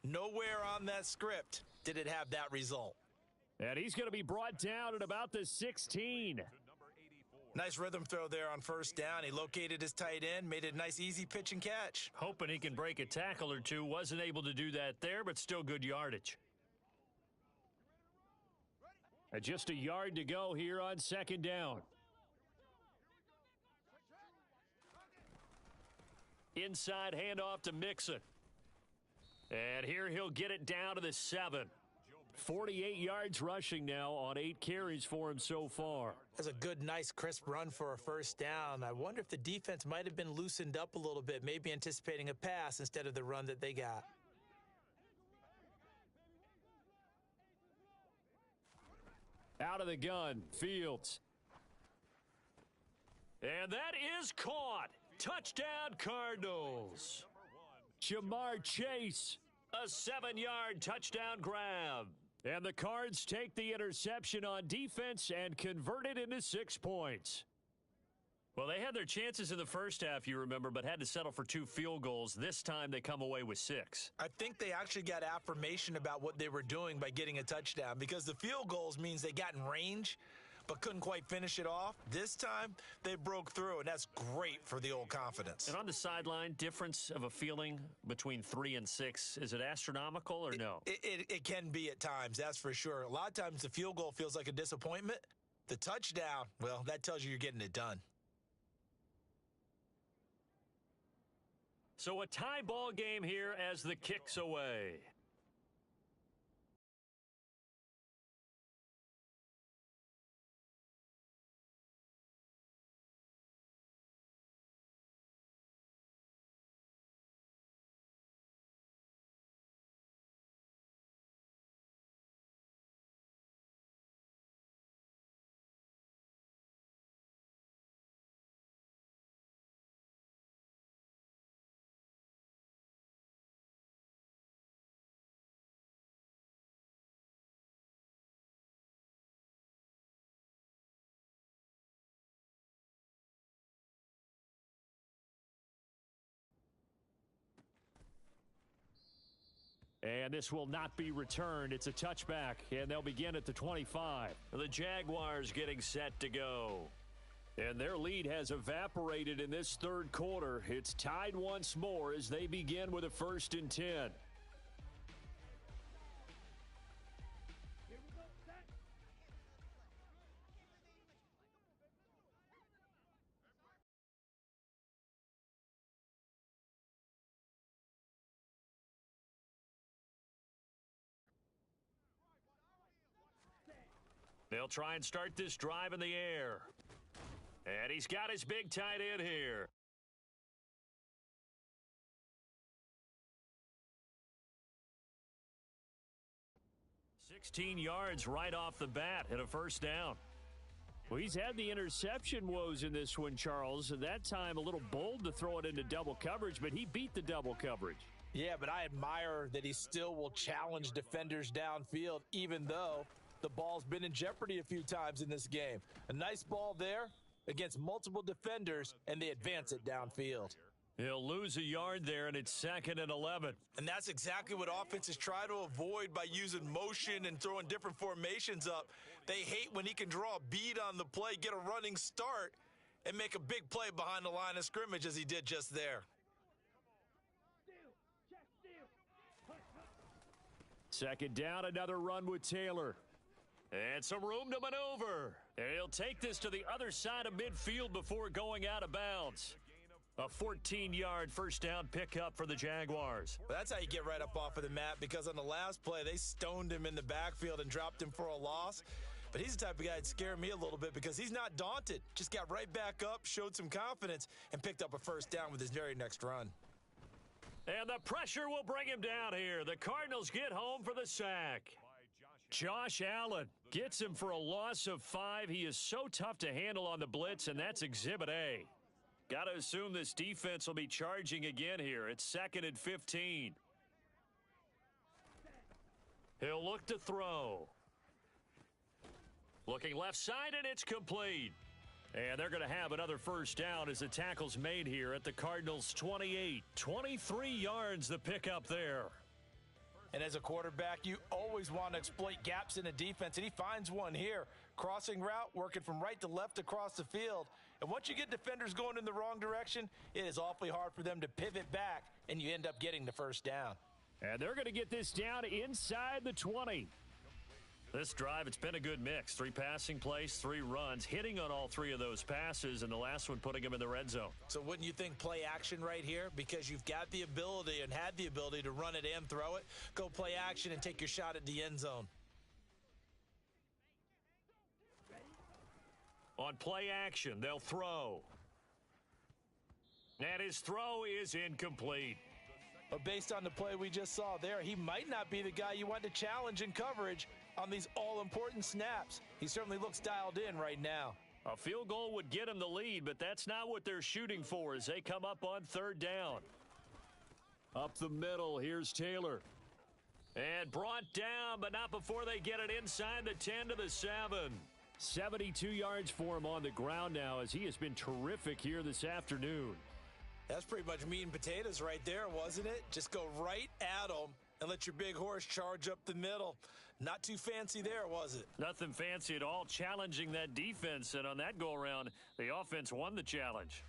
Nowhere on that script did it have that result. And he's going to be brought down at about the 16. Nice rhythm throw there on first down. He located his tight end, made it a nice easy pitch and catch. Hoping he can break a tackle or two. Wasn't able to do that there, but still good yardage. Just a yard to go here on second down. Inside handoff to Mixon. And here he'll get it down to the 7. 48 yards rushing now on 8 carries for him so far. That's a good, nice, crisp run for a first down. I wonder if the defense might have been loosened up a little bit, maybe anticipating a pass instead of the run that they got. Out of the gun, Fields. And that is caught. Touchdown, Cardinals. Jamar Chase, a 7-yard touchdown grab. And the Cards take the interception on defense and convert it into 6 points. Well, they had their chances in the first half, you remember, but had to settle for 2 field goals. This time they come away with 6. I think they actually got affirmation about what they were doing by getting a touchdown, because the field goals means they got in range but couldn't quite finish it off. This time they broke through, and that's great for the old confidence. And on the sideline, difference of a feeling between 3 and 6, is it astronomical or no? It can be at times, that's for sure. A lot of times the field goal feels like a disappointment. The touchdown, well, that tells you you're getting it done. So a tie ball game here as the kick's away. And this will not be returned. It's a touchback, and they'll begin at the 25. The Jaguars getting set to go. And their lead has evaporated in this third quarter. It's tied once more as they begin with a 1st and 10. They'll try and start this drive in the air. And he's got his big tight end here. $16 yards right off the bat and a first down. Well, he's had the interception woes in this one, Charles. At that time, a little bold to throw it into double coverage, but he beat the double coverage. Yeah, but I admire that he still will challenge defenders downfield, even though the ball's been in jeopardy a few times in this game. A nice ball there against multiple defenders, and they advance it downfield. He'll lose a yard there, and it's 2nd and 11. And that's exactly what offenses try to avoid by using motion and throwing different formations up. They hate when he can draw a bead on the play, get a running start, and make a big play behind the line of scrimmage as he did just there. 2nd down, another run with Taylor. And some room to maneuver. And he'll take this to the other side of midfield before going out of bounds. A 14-yard first down pickup for the Jaguars. Well, that's how you get right up off of the mat, because on the last play, they stoned him in the backfield and dropped him for a loss. But he's the type of guy that scared me a little bit because he's not daunted. Just got right back up, showed some confidence, and picked up a first down with his very next run. And the pressure will bring him down here. The Cardinals get home for the sack. Josh Allen gets him for a loss of 5. He is so tough to handle on the blitz, and that's Exhibit A. Got to assume this defense will be charging again here. It's 2nd and 15. He'll look to throw. Looking left side, and it's complete. And they're going to have another first down as the tackle's made here at the Cardinals' 28. 23 yards the pickup there. And as a quarterback, you always want to exploit gaps in a defense, and he finds one here. Crossing route, working from right to left across the field. And once you get defenders going in the wrong direction, it is awfully hard for them to pivot back, and you end up getting the first down. And they're going to get this down inside the 20. This drive, it's been a good mix. 3 passing plays, 3 runs, hitting on all 3 of those passes, and the last one putting them in the red zone. So wouldn't you think play action right here? Because you've got the ability and had the ability to run it and throw it. Go play action and take your shot at the end zone. On play action, they'll throw. And his throw is incomplete. But based on the play we just saw there, he might not be the guy you want to challenge in coverage on these all-important snaps. He certainly looks dialed in right now. A field goal would get him the lead, but that's not what they're shooting for as they come up on 3rd down. Up the middle, here's Taylor. And brought down, but not before they get it inside the 10 to the 7. 72 yards for him on the ground now as he has been terrific here this afternoon. That's pretty much meat and potatoes right there, wasn't it? Just go right at them and let your big horse charge up the middle. Not too fancy there, was it? Nothing fancy at all, challenging that defense, and on that go-around, the offense won the challenge.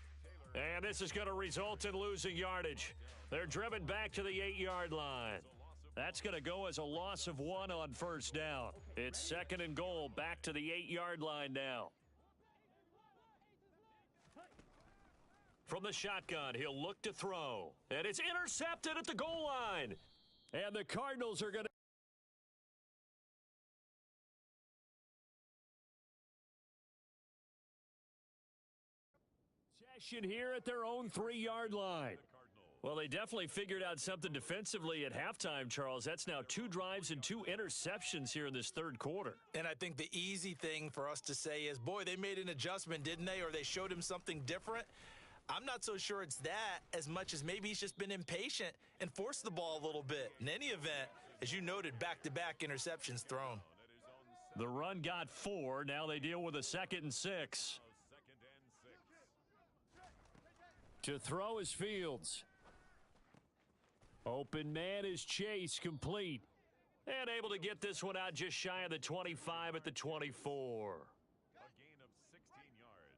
And this is going to result in losing yardage. They're driven back to the 8-yard line. That's going to go as a loss of 1 on 1st down. It's 2nd and goal, back to the 8-yard line now. From the shotgun, he'll look to throw. And it's intercepted at the goal line. And the Cardinals are going to possession here at their own 3-yard line. Well, they definitely figured out something defensively at halftime, Charles. That's now 2 drives and 2 interceptions here in this 3rd quarter. And I think the easy thing for us to say is, boy, they made an adjustment, didn't they? Or they showed him something different. I'm not so sure it's that as much as maybe he's just been impatient and forced the ball a little bit. In any event, as you noted, back-to-back interceptions thrown. The run got 4. Now they deal with a 2nd and 6. To throw is Fields. Open man is Chase, complete. And able to get this one out just shy of the 25 at the 24. A gain of 16 yards.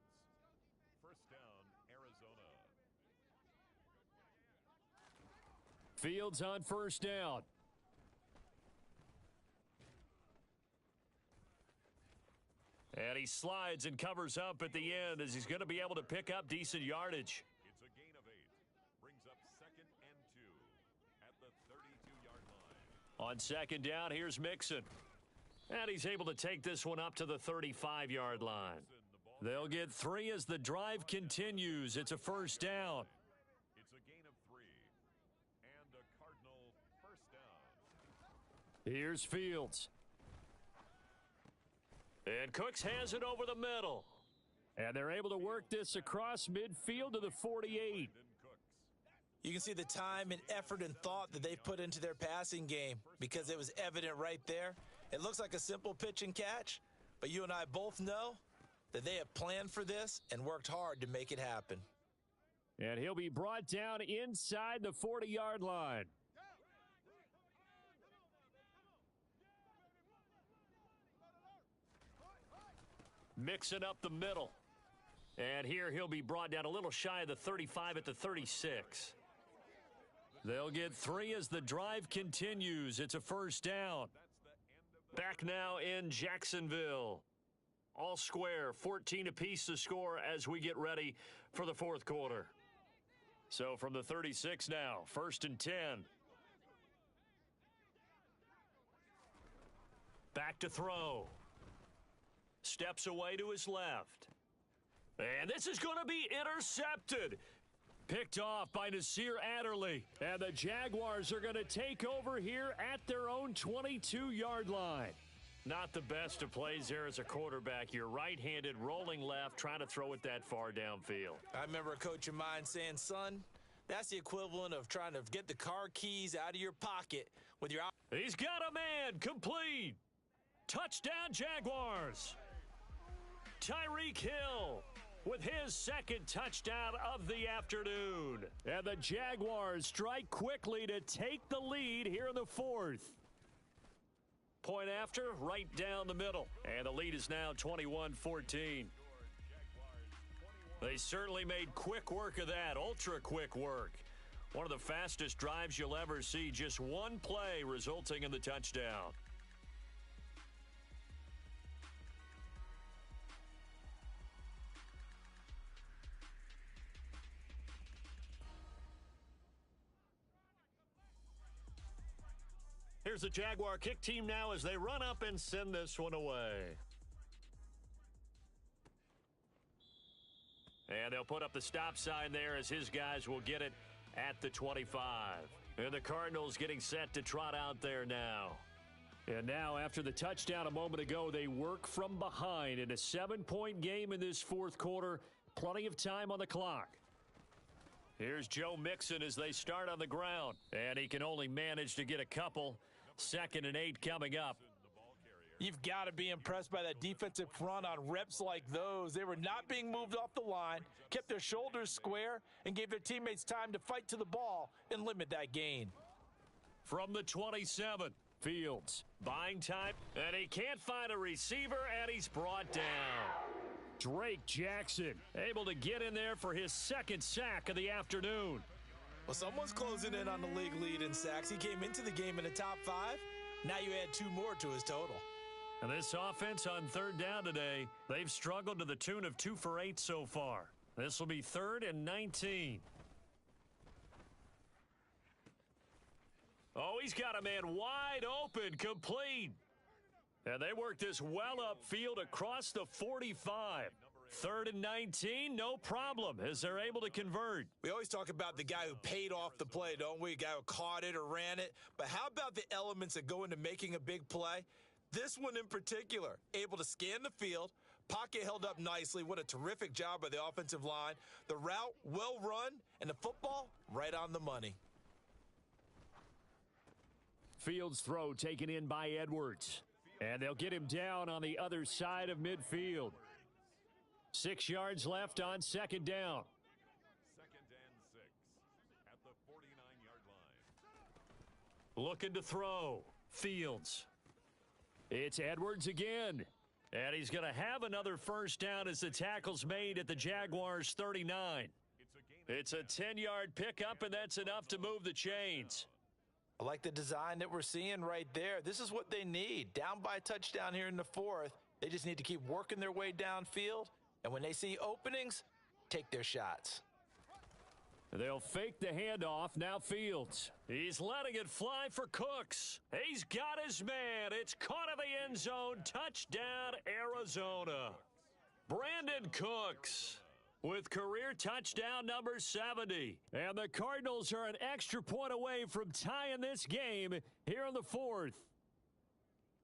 1st down, Arizona. Fields on 1st down. And he slides and covers up at the end as he's going to be able to pick up decent yardage. It's a gain of 8. Brings up 2nd and 2 at the 32-yard line. On 2nd down, here's Mixon. And he's able to take this one up to the 35-yard line. They'll get 3 as the drive continues. It's a 1st down. It's a gain of 3. And a Cardinal 1st down. Here's Fields. And Cooks has it over the middle. And they're able to work this across midfield to the 48. You can see the time and effort and thought that they've put into their passing game because it was evident right there. It looks like a simple pitch and catch, but you and I both know that they have planned for this and worked hard to make it happen. And he'll be brought down inside the 40-yard line. Mixing up the middle. And here he'll be brought down a little shy of the 35 at the 36. They'll get 3 as the drive continues. It's a 1st down. Back now in Jacksonville. All square, 14 apiece to score as we get ready for the 4th quarter. So from the 36 now, 1st and 10. Back to throw. Steps away to his left. And this is going to be intercepted. Picked off by Nasir Adderley. And the Jaguars are going to take over here at their own 22-yard line. Not the best of plays there as a quarterback. You're right-handed, rolling left, trying to throw it that far downfield. I remember a coach of mine saying, son, that's the equivalent of trying to get the car keys out of your pocket with your... He's got a man, complete. Touchdown, Jaguars. Tyreek Hill with his second touchdown of the afternoon. And the Jaguars strike quickly to take the lead here in the fourth. Point after, right down the middle. And the lead is now 21-14. They certainly made quick work of that, ultra quick work. One of the fastest drives you'll ever see, just one play resulting in the touchdown. Here's the Jaguar kick team now as they run up and send this one away. And they'll put up the stop sign there as his guys will get it at the 25. And the Cardinals getting set to trot out there now. And now, after the touchdown a moment ago, they work from behind in a 7-point game in this fourth quarter. Plenty of time on the clock. Here's Joe Mixon as they start on the ground. And he can only manage to get a couple. 2nd and 8 coming up. You've got to be impressed by that defensive front on reps like those. They were not being moved off the line, kept their shoulders square, and gave their teammates time to fight to the ball and limit that gain. From the 27, Fields buying time, and he can't find a receiver, and he's brought down. Drake Jackson able to get in there for his second sack of the afternoon. Well, someone's closing in on the league lead in sacks. He came into the game in the top 5. Now you add 2 more to his total. And this offense on 3rd down today, they've struggled to the tune of 2 for 8 so far. This will be 3rd and 19. Oh, he's got a man wide open, complete. And they work this well upfield across the 45. 3rd and 19, no problem, as they're able to convert. We always talk about the guy who paid off the play, don't we? A guy who caught it or ran it. But how about the elements that go into making a big play? This one in particular, able to scan the field, pocket held up nicely. What a terrific job by the offensive line. The route well run, and the football right on the money. Fields throw taken in by Edwards. And they'll get him down on the other side of midfield. 6 yards left on 2nd down. 2nd and 6 at the 49-yard line. Looking to throw. Fields. It's Edwards again. And he's going to have another first down as the tackle's made at the Jaguars' 39. It's a 10-yard pickup, and that's enough to move the chains. I like the design that we're seeing right there. This is what they need. Down by a touchdown here in the 4th. They just need to keep working their way downfield. And when they see openings, take their shots. They'll fake the handoff. Now Fields. He's letting it fly for Cooks. He's got his man. It's caught in the end zone. Touchdown, Arizona. Brandon Cooks with career touchdown number 70. And the Cardinals are an extra point away from tying this game here in the 4th.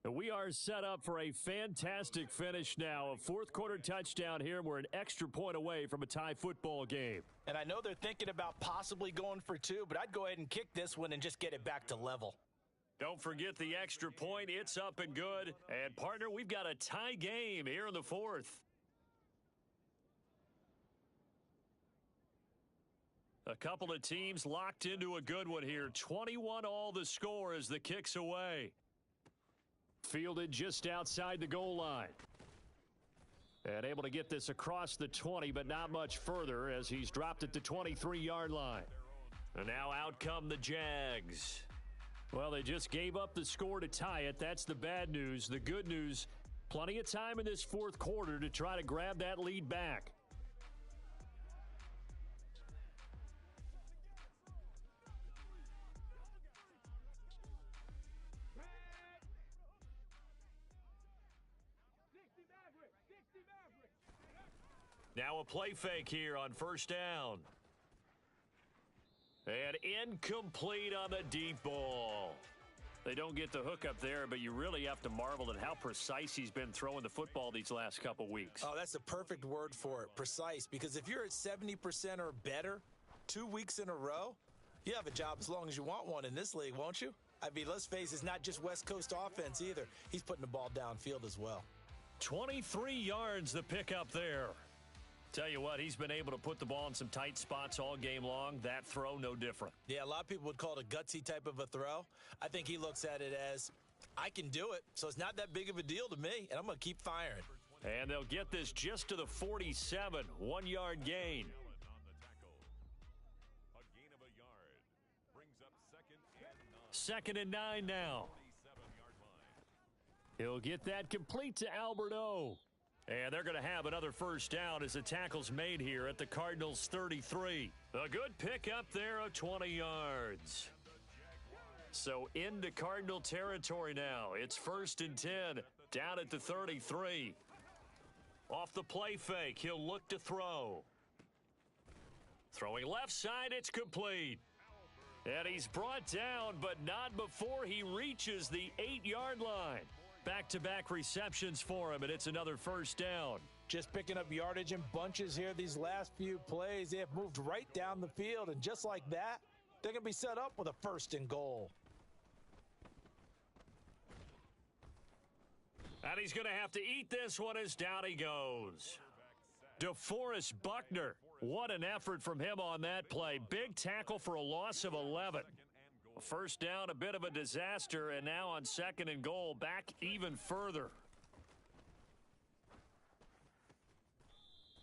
We are set up for a fantastic finish now. A 4th quarter touchdown here. We're an extra point away from a tie football game. And I know they're thinking about possibly going for 2, but I'd go ahead and kick this one and just get it back to level. Don't forget the extra point. It's up and good. And, partner, we've got a tie game here in the 4th. A couple of teams locked into a good one here. 21 all the score as the kick's away. Fielded just outside the goal line. And able to get this across the 20, but not much further as he's dropped at the 23-yard line. And now out come the Jags. Well, they just gave up the score to tie it. That's the bad news. The good news, plenty of time in this 4th quarter to try to grab that lead back. Now a play fake here on 1st down. And incomplete on the deep ball. They don't get the hook up there, but you really have to marvel at how precise he's been throwing the football these last couple weeks. Oh, that's the perfect word for it, precise. Because if you're at 70% or better 2 weeks in a row, you have a job as long as you want one in this league, won't you? I mean, let's face it, it's not just West Coast offense either. He's putting the ball downfield as well. 23 yards the pickup there. Tell you what, he's been able to put the ball in some tight spots all game long. That throw, no different. Yeah, a lot of people would call it a gutsy type of a throw. I think he looks at it as, I can do it, so it's not that big of a deal to me, and I'm going to keep firing. And they'll get this just to the 47, 1-yard gain. A gain of a yard. Brings up Second and 9 now. 47-yard line. He'll get that complete to Alberto. And they're going to have another first down as the tackle's made here at the Cardinals' 33. A good pickup there of 20 yards. So into Cardinal territory now. It's 1st and 10 down at the 33. Off the play fake, he'll look to throw. Throwing left side, it's complete. And he's brought down, but not before he reaches the 8-yard line. Back-to-back receptions for him, and it's another first down. Just picking up yardage in bunches here these last few plays. They have moved right down the field, and just like that, they're going to be set up with a 1st and goal. And he's going to have to eat this one as down he goes. DeForest Buckner, what an effort from him on that play. Big tackle for a loss of 11. First down, a bit of a disaster, and now on 2nd and goal, back even further.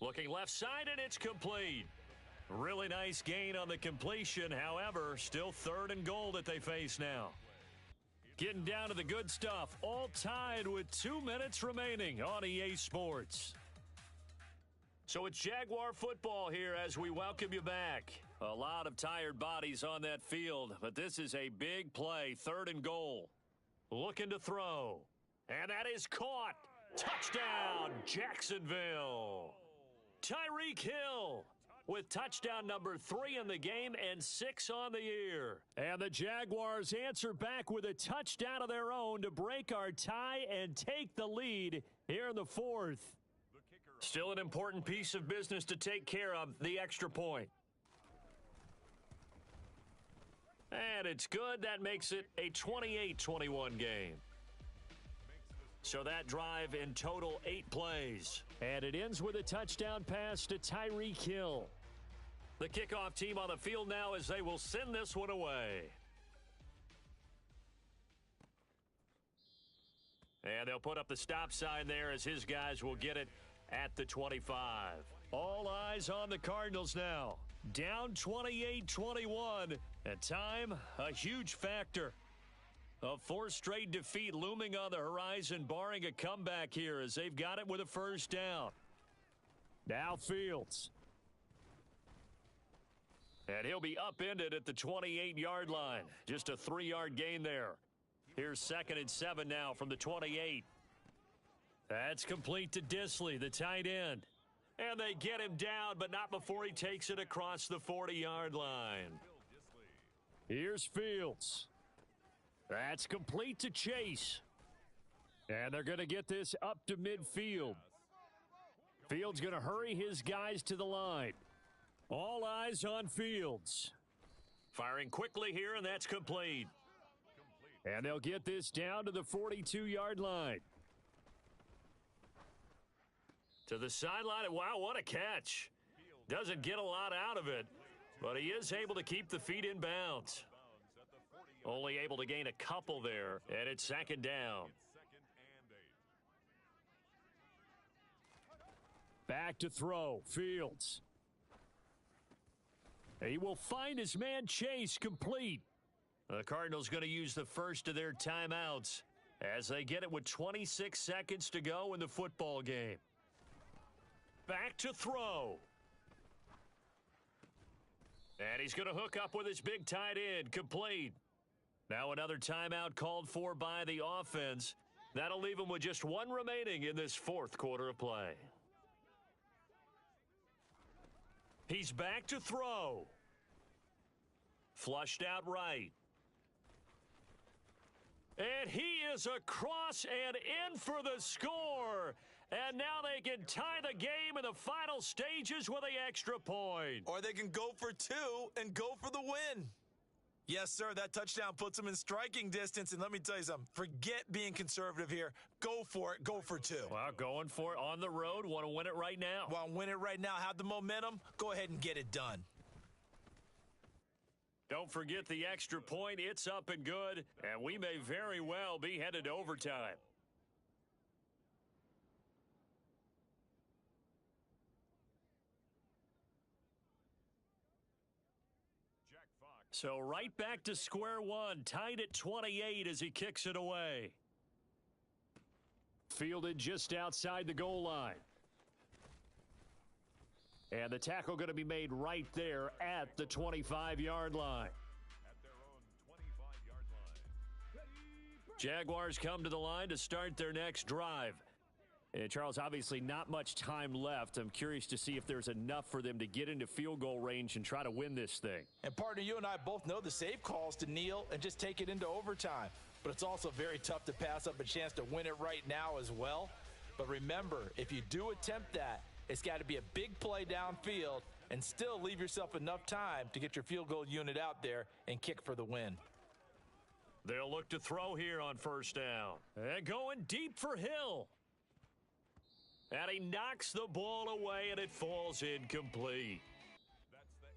Looking left side, and it's complete. Really nice gain on the completion. However, still 3rd and goal that they face now. Getting down to the good stuff, all tied with 2 minutes remaining on EA Sports. So it's Jaguar football here as we welcome you back. A lot of tired bodies on that field, but this is a big play, 3rd and goal. Looking to throw, and that is caught. Touchdown, Jacksonville. Tyreek Hill with touchdown number 3 in the game and 6 on the year. And the Jaguars answer back with a touchdown of their own to break our tie and take the lead here in the 4th. Still an important piece of business to take care of, the extra point. And it's good. That makes it a 28-21 game. So that drive in total 8 plays. And it ends with a touchdown pass to Tyreek Hill. The kickoff team on the field now as they will send this one away. And they'll put up the stop sign there as his guys will get it at the 25. All eyes on the Cardinals now. Down 28-21. And time, a huge factor. A 4th straight defeat looming on the horizon, barring a comeback here as they've got it with a first down. Now Fields. And he'll be upended at the 28-yard line. Just a 3-yard gain there. Here's 2nd and 7 now from the 28. That's complete to Disley, the tight end. And they get him down, but not before he takes it across the 40-yard line. Here's Fields. That's complete to Chase. And they're going to get this up to midfield. Fields going to hurry his guys to the line. All eyes on Fields. Firing quickly here, and that's complete. And they'll get this down to the 42-yard line. To the sideline. Wow, what a catch. Doesn't get a lot out of it, but he is able to keep the feet in bounds. Only able to gain a couple there, and it's 2nd down. Back to throw, Fields. He will find his man Chase complete. The Cardinals going to use the first of their timeouts as they get it with 26 seconds to go in the football game. Back to throw. And he's going to hook up with his big tight end, complete. Now another timeout called for by the offense. That'll leave him with just 1 remaining in this 4th quarter of play. He's back to throw. Flushed out right. And he is across and in for the score. And now they can tie the game in the final stages with the extra point. Or they can go for 2 and go for the win. Yes, sir. That touchdown puts them in striking distance. And let me tell you something. Forget being conservative here. Go for it. Go for two. Well, going for it on the road. Want to win it right now. Want to win it right now. Have the momentum. Go ahead and get it done. Don't forget the extra point. It's up and good. And we may very well be headed to overtime. So right back to square one, tied at 28 as he kicks it away. Fielded just outside the goal line. And the tackle going to be made right there at the 25-yard line. At their own 25-yard line. Jaguars come to the line to start their next drive. And Charles, obviously not much time left. I'm curious to see if there's enough for them to get into field goal range and try to win this thing. And partner, you and I both know the safe calls to kneel and just take it into overtime. But it's also very tough to pass up a chance to win it right now as well. But remember, if you do attempt that, it's got to be a big play downfield and still leave yourself enough time to get your field goal unit out there and kick for the win. They'll look to throw here on first down. And going deep for Hill. And he knocks the ball away, and it falls incomplete.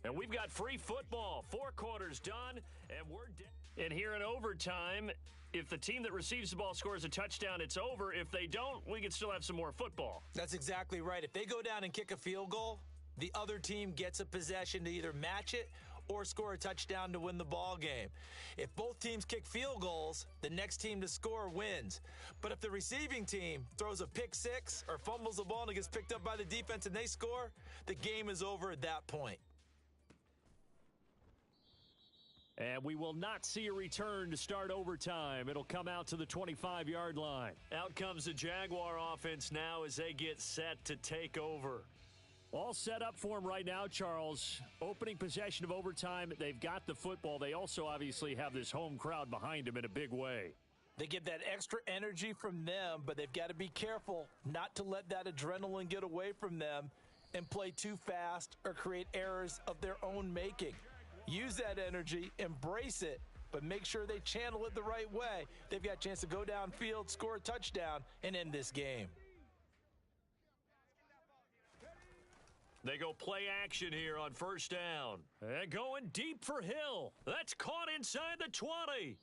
And we've got free football. 4 quarters done, and we're dead. And here in overtime, if the team that receives the ball scores a touchdown, it's over. If they don't, we can still have some more football. That's exactly right. If they go down and kick a field goal, the other team gets a possession to either match it or score a touchdown to win the ball game. If both teams kick field goals, the next team to score wins. But if the receiving team throws a pick six or fumbles the ball and it gets picked up by the defense and they score, the game is over at that point. And we will not see a return to start overtime. It'll come out to the 25-yard line. Out comes the Jaguar offense now as they get set to take over. All set up for him right now, Charles. Opening possession of overtime. They've got the football. They also obviously have this home crowd behind them in a big way. They get that extra energy from them, but they've got to be careful not to let that adrenaline get away from them and play too fast or create errors of their own making. Use that energy, embrace it, but make sure they channel it the right way. They've got a chance to go downfield, score a touchdown, and end this game. They go play action here on first down. And going deep for Hill. That's caught inside the 20.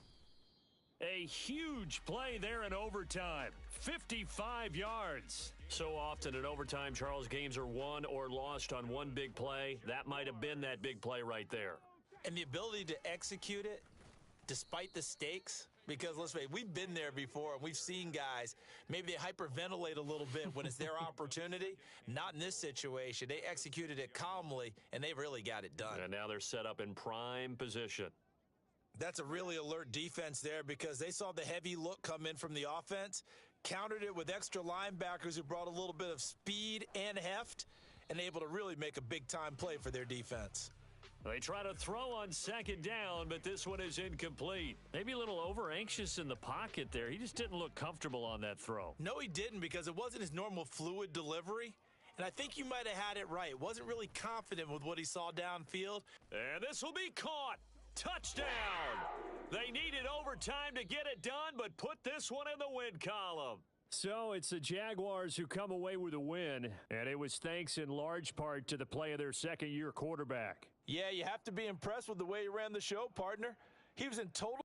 A huge play there in overtime. 55 yards. So often in overtime, Charles, games are won or lost on one big play. That might have been that big play right there. And the ability to execute it despite the stakes. Because let's face it, we've been there before, and we've seen guys, maybe they hyperventilate a little bit when it's their opportunity. Not in this situation. They executed it calmly, and they really got it done. And now they're set up in prime position. That's a really alert defense there because they saw the heavy look come in from the offense, countered it with extra linebackers who brought a little bit of speed and heft, and able to really make a big-time play for their defense. They try to throw on second down, but this one is incomplete. Maybe a little over-anxious in the pocket there. He just didn't look comfortable on that throw. No, he didn't because it wasn't his normal fluid delivery. And I think you might have had it right. Wasn't really confident with what he saw downfield. And this will be caught. Touchdown. They needed overtime to get it done, but put this one in the win column. So it's the Jaguars who come away with a win, and it was thanks in large part to the play of their second-year quarterback. Yeah, you have to be impressed with the way he ran the show, partner. He was in total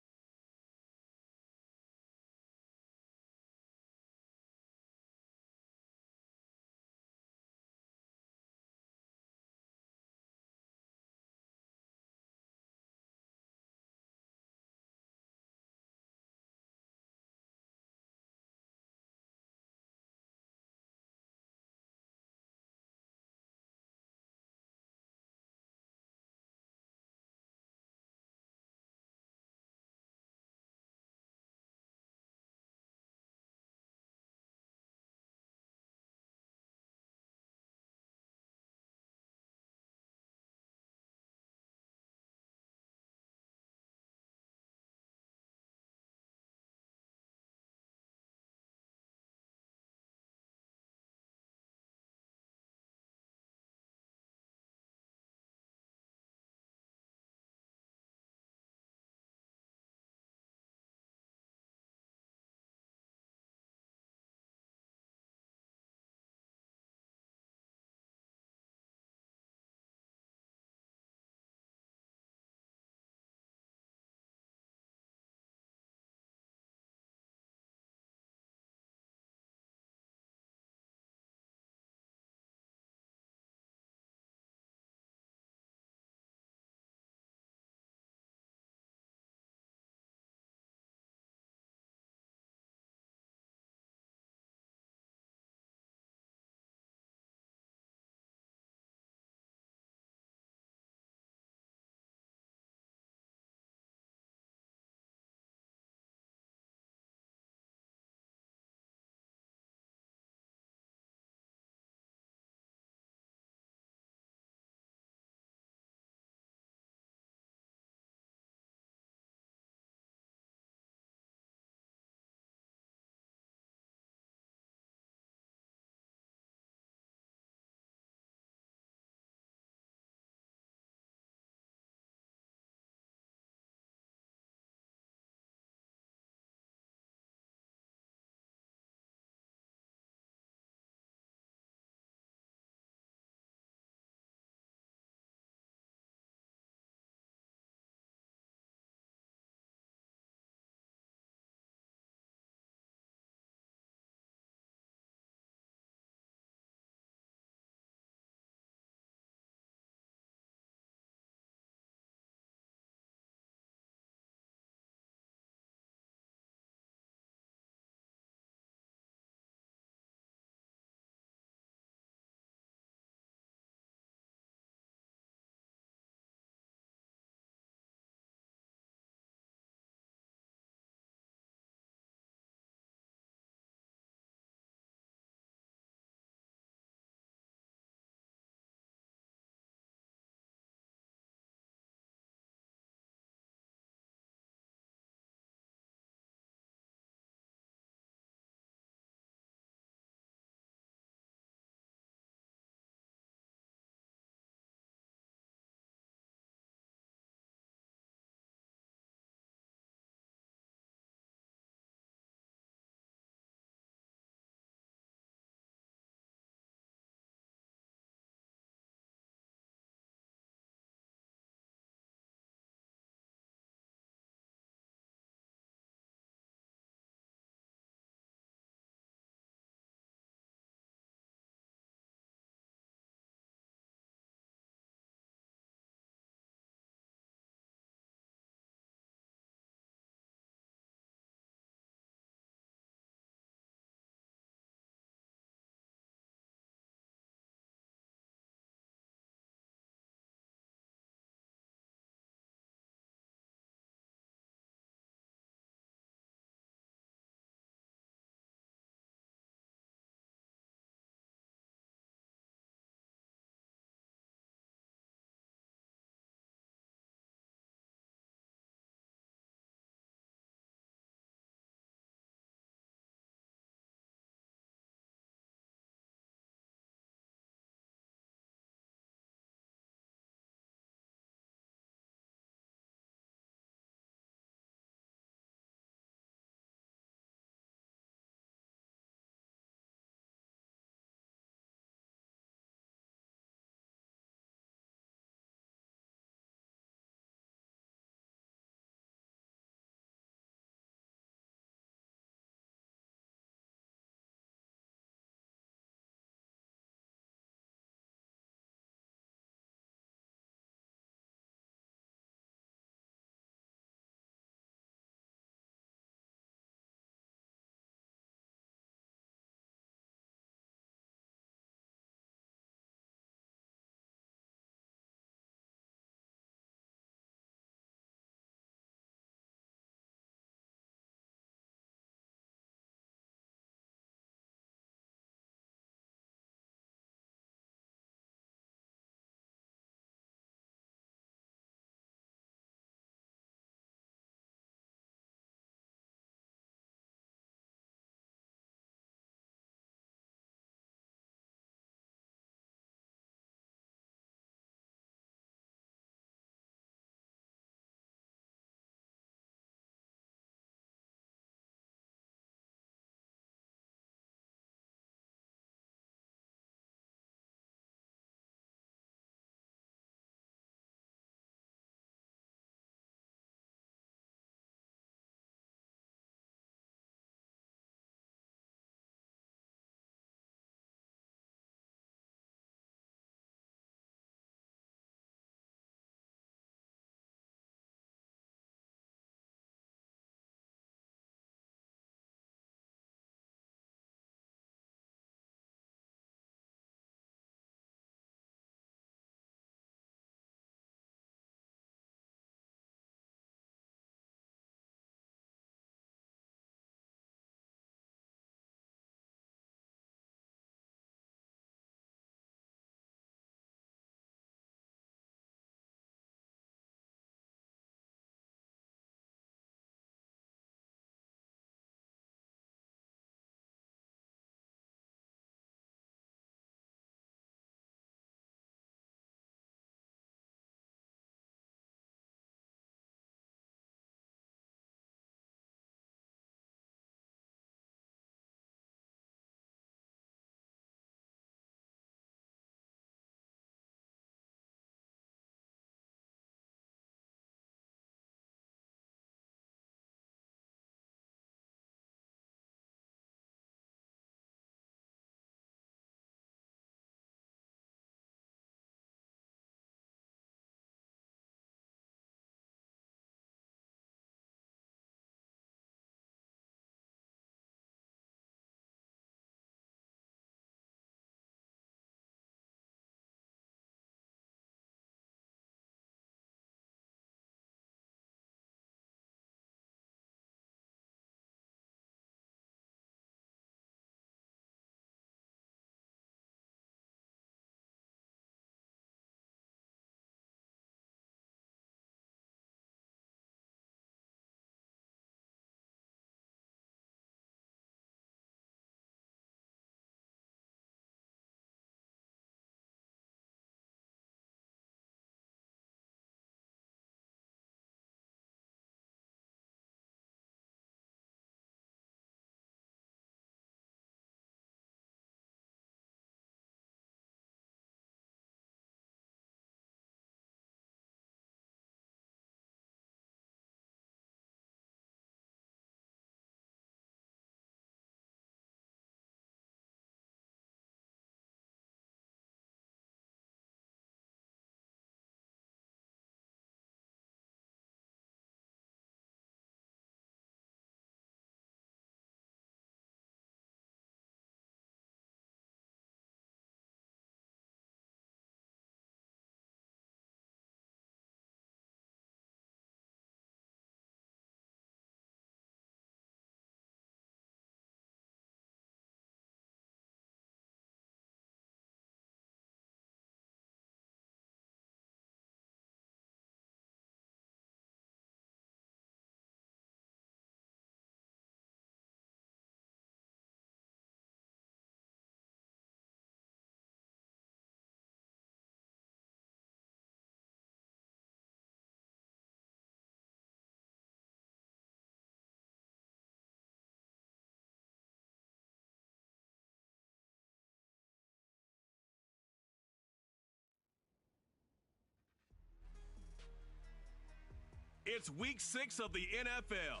It's week 6 of the NFL,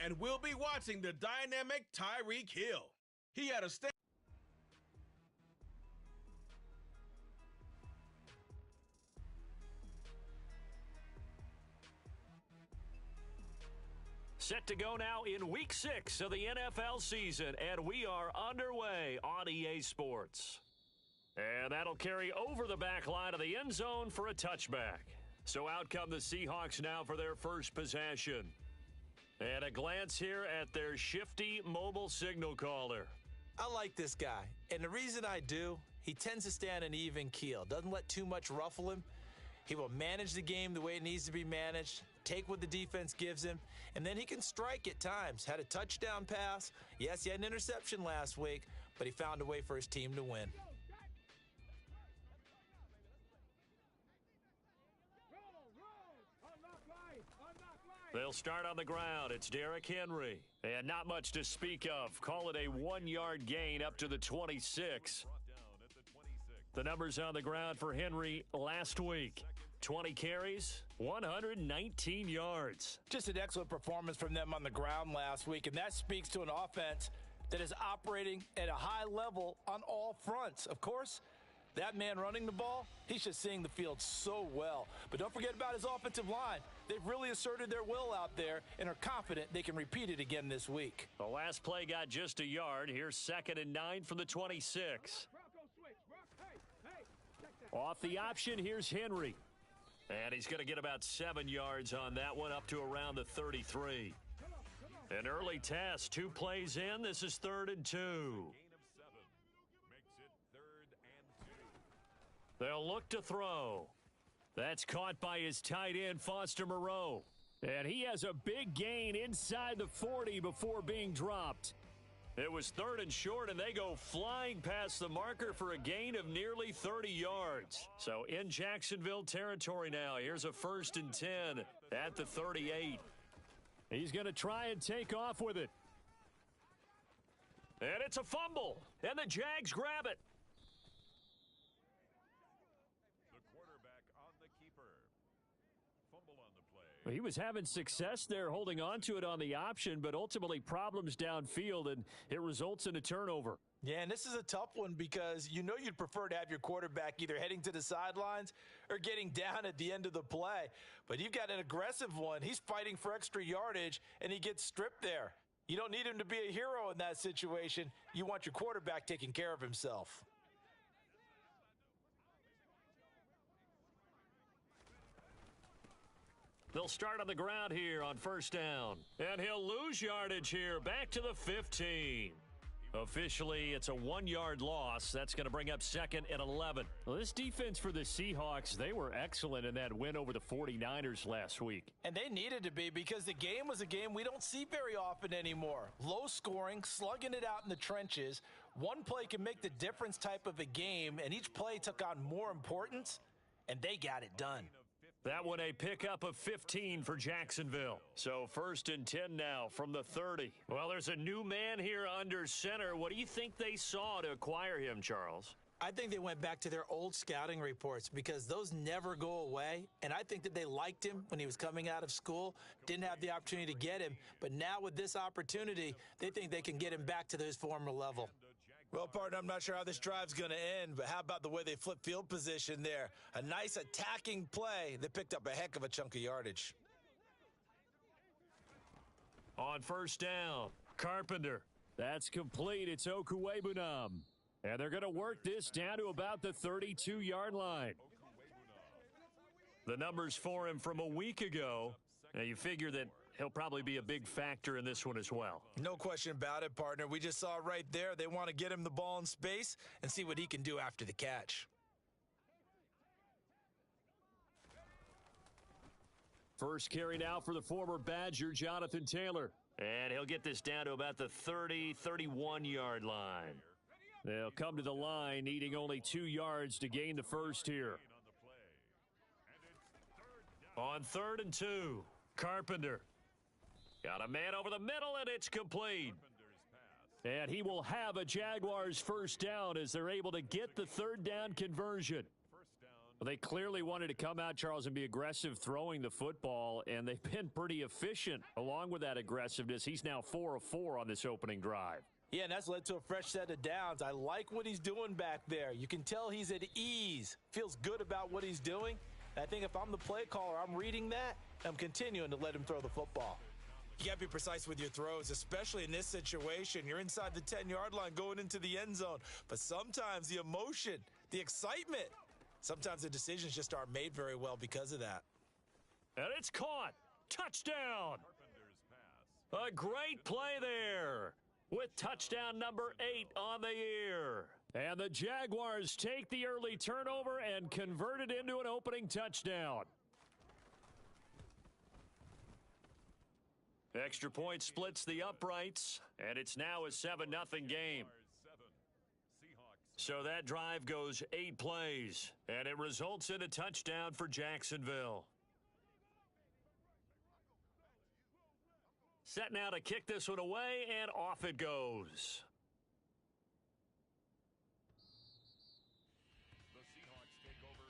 and we'll be watching the dynamic Tyreek Hill. He had a Set to go now in week 6 of the NFL season, and we are underway on EA Sports. And that'll carry over the back line of the end zone for a touchback. So out come the Seahawks now for their first possession. And a glance here at their shifty mobile signal caller. I like this guy, and the reason I do, he tends to stay on an even keel, doesn't let too much ruffle him. He will manage the game the way it needs to be managed, take what the defense gives him, and then he can strike at times. Had a touchdown pass. Yes, he had an interception last week, but he found a way for his team to win. They'll start on the ground. It's Derrick Henry. And not much to speak of. Call it a 1-yard gain up to the 26. The numbers on the ground for Henry last week. 20 carries, 119 yards. Just an excellent performance from them on the ground last week, and that speaks to an offense that is operating at a high level on all fronts. Of course, that man running the ball, he's just seeing the field so well. But don't forget about his offensive line. They've really asserted their will out there and are confident they can repeat it again this week. The last play got just a yard. Here's 2nd and 9 from the 26. Off the option, here's Henry. And he's going to get about 7 yards on that one, up to around the 33. An early test, 2 plays in. This is 3rd and 2. They'll look to throw. That's caught by his tight end, Foster Moreau. And he has a big gain inside the 40 before being dropped. It was 3rd and short, and they go flying past the marker for a gain of nearly 30 yards. So in Jacksonville territory now. Here's a 1st and 10 at the 38. He's going to try and take off with it. And it's a fumble, and the Jags grab it. He was having success there holding on to it on the option, but ultimately problems downfield, and it results in a turnover. Yeah, and this is a tough one because you know you'd prefer to have your quarterback either heading to the sidelines or getting down at the end of the play. But you've got an aggressive one. He's fighting for extra yardage, and he gets stripped there. You don't need him to be a hero in that situation. You want your quarterback taking care of himself. They'll start on the ground here on 1st down. And he'll lose yardage here, back to the 15. Officially, it's a 1-yard loss. That's going to bring up 2nd and 11. Well, this defense for the Seahawks, they were excellent in that win over the 49ers last week. And they needed to be because the game was a game we don't see very often anymore. Low scoring, slugging it out in the trenches. One play can make the difference type of a game, and each play took on more importance, and they got it done. That one a pickup of 15 for Jacksonville. So 1st and 10 now from the 30. Well, there's a new man here under center. What do you think they saw to acquire him, Charles? I think they went back to their old scouting reports because those never go away. And I think that they liked him when he was coming out of school, didn't have the opportunity to get him. But now with this opportunity, they think they can get him back to his former level. Well, partner, I'm not sure how this drive's going to end, but how about the way they flip field position there? A nice attacking play. They picked up a heck of a chunk of yardage. On 1st down, Carpenter. That's complete. It's Okuwebunam. And they're going to work this down to about the 32-yard line. The numbers for him from a week ago. Now, you figure that he'll probably be a big factor in this one as well. No question about it, partner. We just saw right there they want to get him the ball in space and see what he can do after the catch. First carry now for the former Badger, Jonathan Taylor. And he'll get this down to about the 30, 31-yard line. They'll come to the line, needing only 2 yards to gain the first here. On 3rd and 2, Carpenter. Got a man over the middle, and it's complete. And he will have a Jaguars 1st down as they're able to get the 3rd down conversion. Well, they clearly wanted to come out, Charles, and be aggressive throwing the football, and they've been pretty efficient along with that aggressiveness. He's now 4 of 4 on this opening drive. Yeah, and that's led to a fresh set of downs. I like what he's doing back there. You can tell he's at ease, feels good about what he's doing. And I think if I'm the play caller, I'm reading that, I'm continuing to let him throw the football. You got to be precise with your throws, especially in this situation. You're inside the 10-yard line going into the end zone. But sometimes the emotion, the excitement, sometimes the decisions just aren't made very well because of that. And it's caught. Touchdown. A great play there with touchdown number 8 on the year. And the Jaguars take the early turnover and convert it into an opening touchdown. Extra point splits the uprights, and it's now a 7-0 game. So that drive goes 8 plays, and it results in a touchdown for Jacksonville. Set now to kick this one away, and off it goes.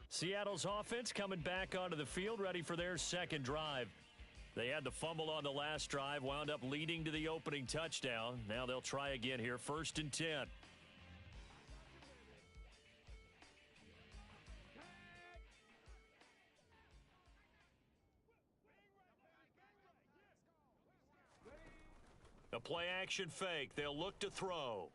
Seattle's offense coming back onto the field, ready for their second drive. They had the fumble on the last drive, wound up leading to the opening touchdown. Now they'll try again here, 1st and 10. A play-action fake. They'll look to throw.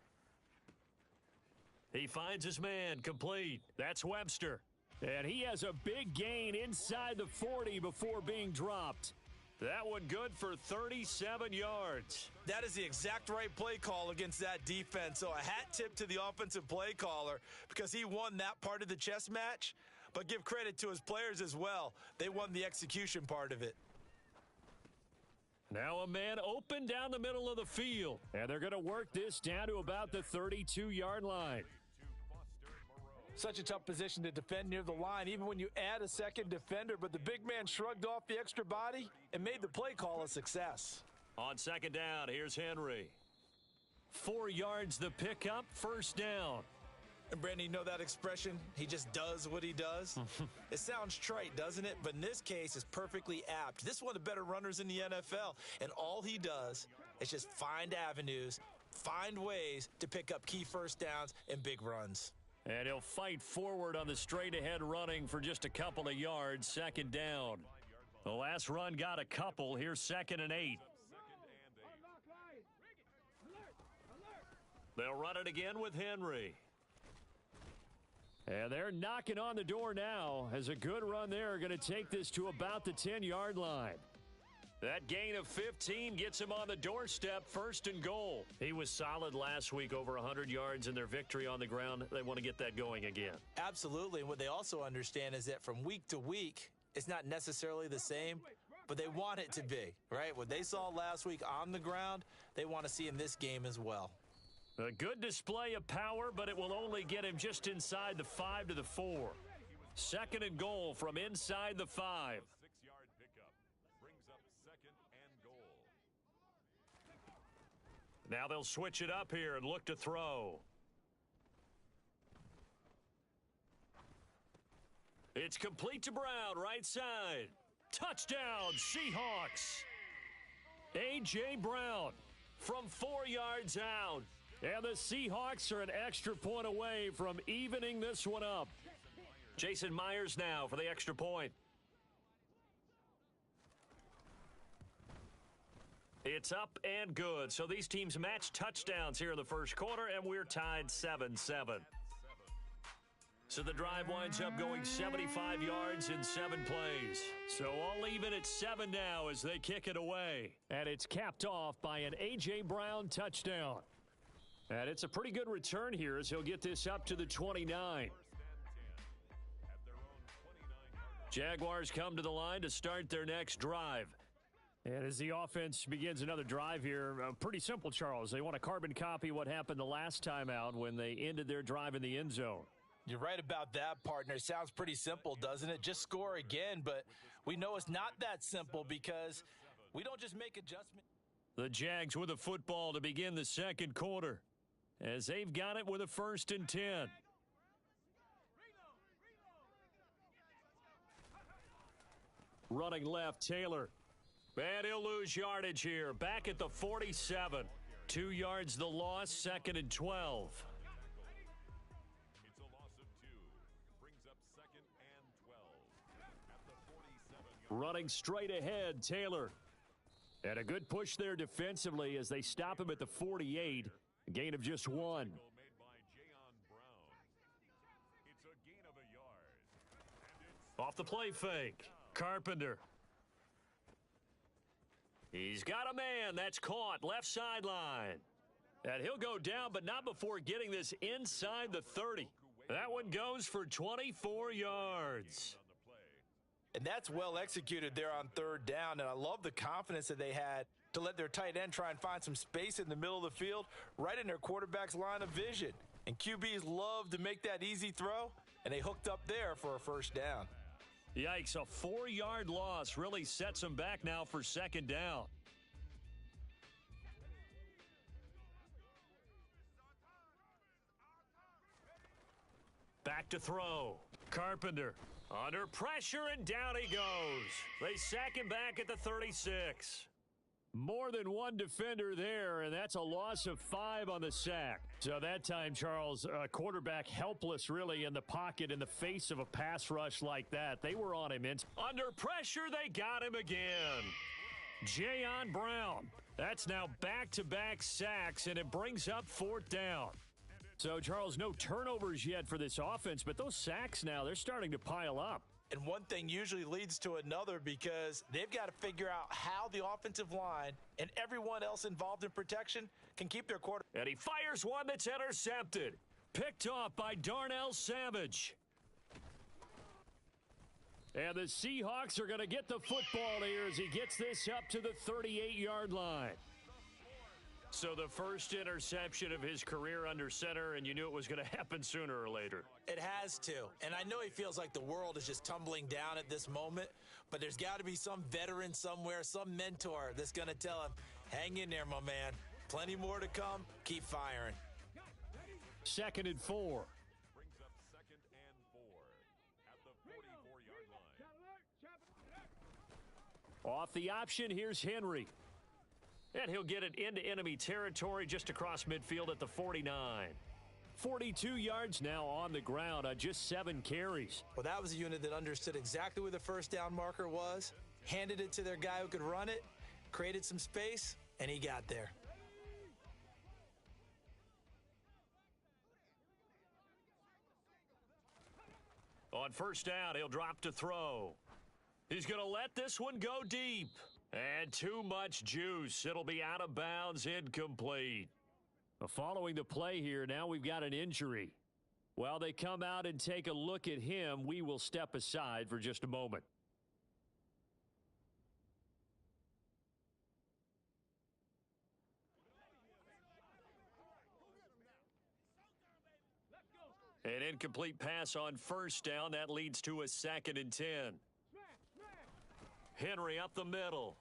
He finds his man, complete. That's Webster. And he has a big gain inside the 40 before being dropped. That one good for 37 yards. That is the exact right play call against that defense. So a hat tip to the offensive play caller because he won that part of the chess match. But give credit to his players as well. They won the execution part of it. Now a man open down the middle of the field. And they're going to work this down to about the 32-yard line. Such a tough position to defend near the line, even when you add a second defender. But the big man shrugged off the extra body and made the play call a success. On second down, here's Henry. 4 yards the pickup, 1st down. And Brandon, you know that expression? He just does what he does? It sounds trite, doesn't it? But in this case, it's perfectly apt. This is one of the better runners in the NFL. And all he does is just find avenues, find ways to pick up key first downs and big runs. And he'll fight forward on the straight-ahead running for just a couple of yards, 2nd down. The last run got a couple. Here's 2nd and 8. They'll run it again with Henry. And they're knocking on the door now as a good run there going to take this to about the 10-yard line. That gain of 15 gets him on the doorstep, 1st and goal. He was solid last week, over 100 yards in their victory on the ground. They want to get that going again. Absolutely. And what they also understand is that from week to week, it's not necessarily the same, but they want it to be, right? What they saw last week on the ground, they want to see in this game as well. A good display of power, but it will only get him just inside the 5 to the 4. 2nd and goal from inside the 5. 6-yard pickup brings up 2nd and goal. Now they'll switch it up here and look to throw. It's complete to Brown, right side. Touchdown, Seahawks. A.J. Brown from 4 yards out. And the Seahawks are an extra point away from evening this one up. Jason Myers now for the extra point. It's up and good. So these teams match touchdowns here in the first quarter, and we're tied 7-7. So the drive winds up going 75 yards in 7 plays. So all even at 7 now as they kick it away. And it's capped off by an A.J. Brown touchdown. And it's a pretty good return here as he'll get this up to the 29. Jaguars come to the line to start their next drive. And as the offense begins another drive here, pretty simple, Charles. They want to carbon copy what happened the last time out when they ended their drive in the end zone. You're right about that, partner. Sounds pretty simple, doesn't it? Just score again, but we know it's not that simple because we don't just make adjustments. The Jags with a football to begin the second quarter as they've got it with a 1st and 10. Running left, Taylor. And he'll lose yardage here. Back at the 47. 2 yards the loss, 2nd and 12. It's a loss of 2. Brings up 2nd and 12. At the 47. Running straight ahead, Taylor. And a good push there defensively as they stop him at the 48. A gain of just 1. Made by Jayon Brown. It's a gain of a yard. And it's Off the play fake. Carpenter. He's got a man. That's caught. Left sideline. And he'll go down, but not before getting this inside the 30. That one goes for 24 yards. on the play. And that's well executed there on 3rd down. And I love the confidence that they had to let their tight end try and find some space in the middle of the field, right in their quarterback's line of vision. And QBs love to make that easy throw, and they hooked up there for a 1st down. Yikes, a 4-yard loss really sets them back now for 2nd down. Back to throw. Carpenter under pressure, and down he goes. They sack him back at the 36. More than one defender there, and that's a loss of 5 on the sack. So that time, Charles, quarterback helpless really in the pocket in the face of a pass rush like that. They were on him. Under pressure, they got him again. Jayon Brown. That's now back-to-back sacks, and it brings up 4th down. So, Charles, no turnovers yet for this offense, but those sacks now, they're starting to pile up. And one thing usually leads to another because they've got to figure out how the offensive line and everyone else involved in protection can keep their quarterback. And he fires one that's intercepted. Picked off by Darnell Savage. And the Seahawks are going to get the football here as he gets this up to the 38-yard line. So the first interception of his career under center, and you knew it was going to happen sooner or later. It has to. And I know he feels like the world is just tumbling down at this moment, but there's got to be some veteran somewhere, some mentor that's going to tell him, hang in there, my man. Plenty more to come. Keep firing. 2nd and 4. Brings up 2nd and 4 at the 44-yard line. Off the option, here's Henry. And he'll get it into enemy territory just across midfield at the 49. 42 yards now on the ground on just 7 carries. Well, that was a unit that understood exactly where the 1st down marker was, handed it to their guy who could run it, created some space, and he got there. On 1st down, he'll drop to throw. He's going to let this one go deep. And too much juice. It'll be out of bounds, incomplete. Following the play here, now we've got an injury. While they come out and take a look at him, we will step aside for just a moment. An incomplete pass on 1st down. That leads to a 2nd and 10. Henry up the middle.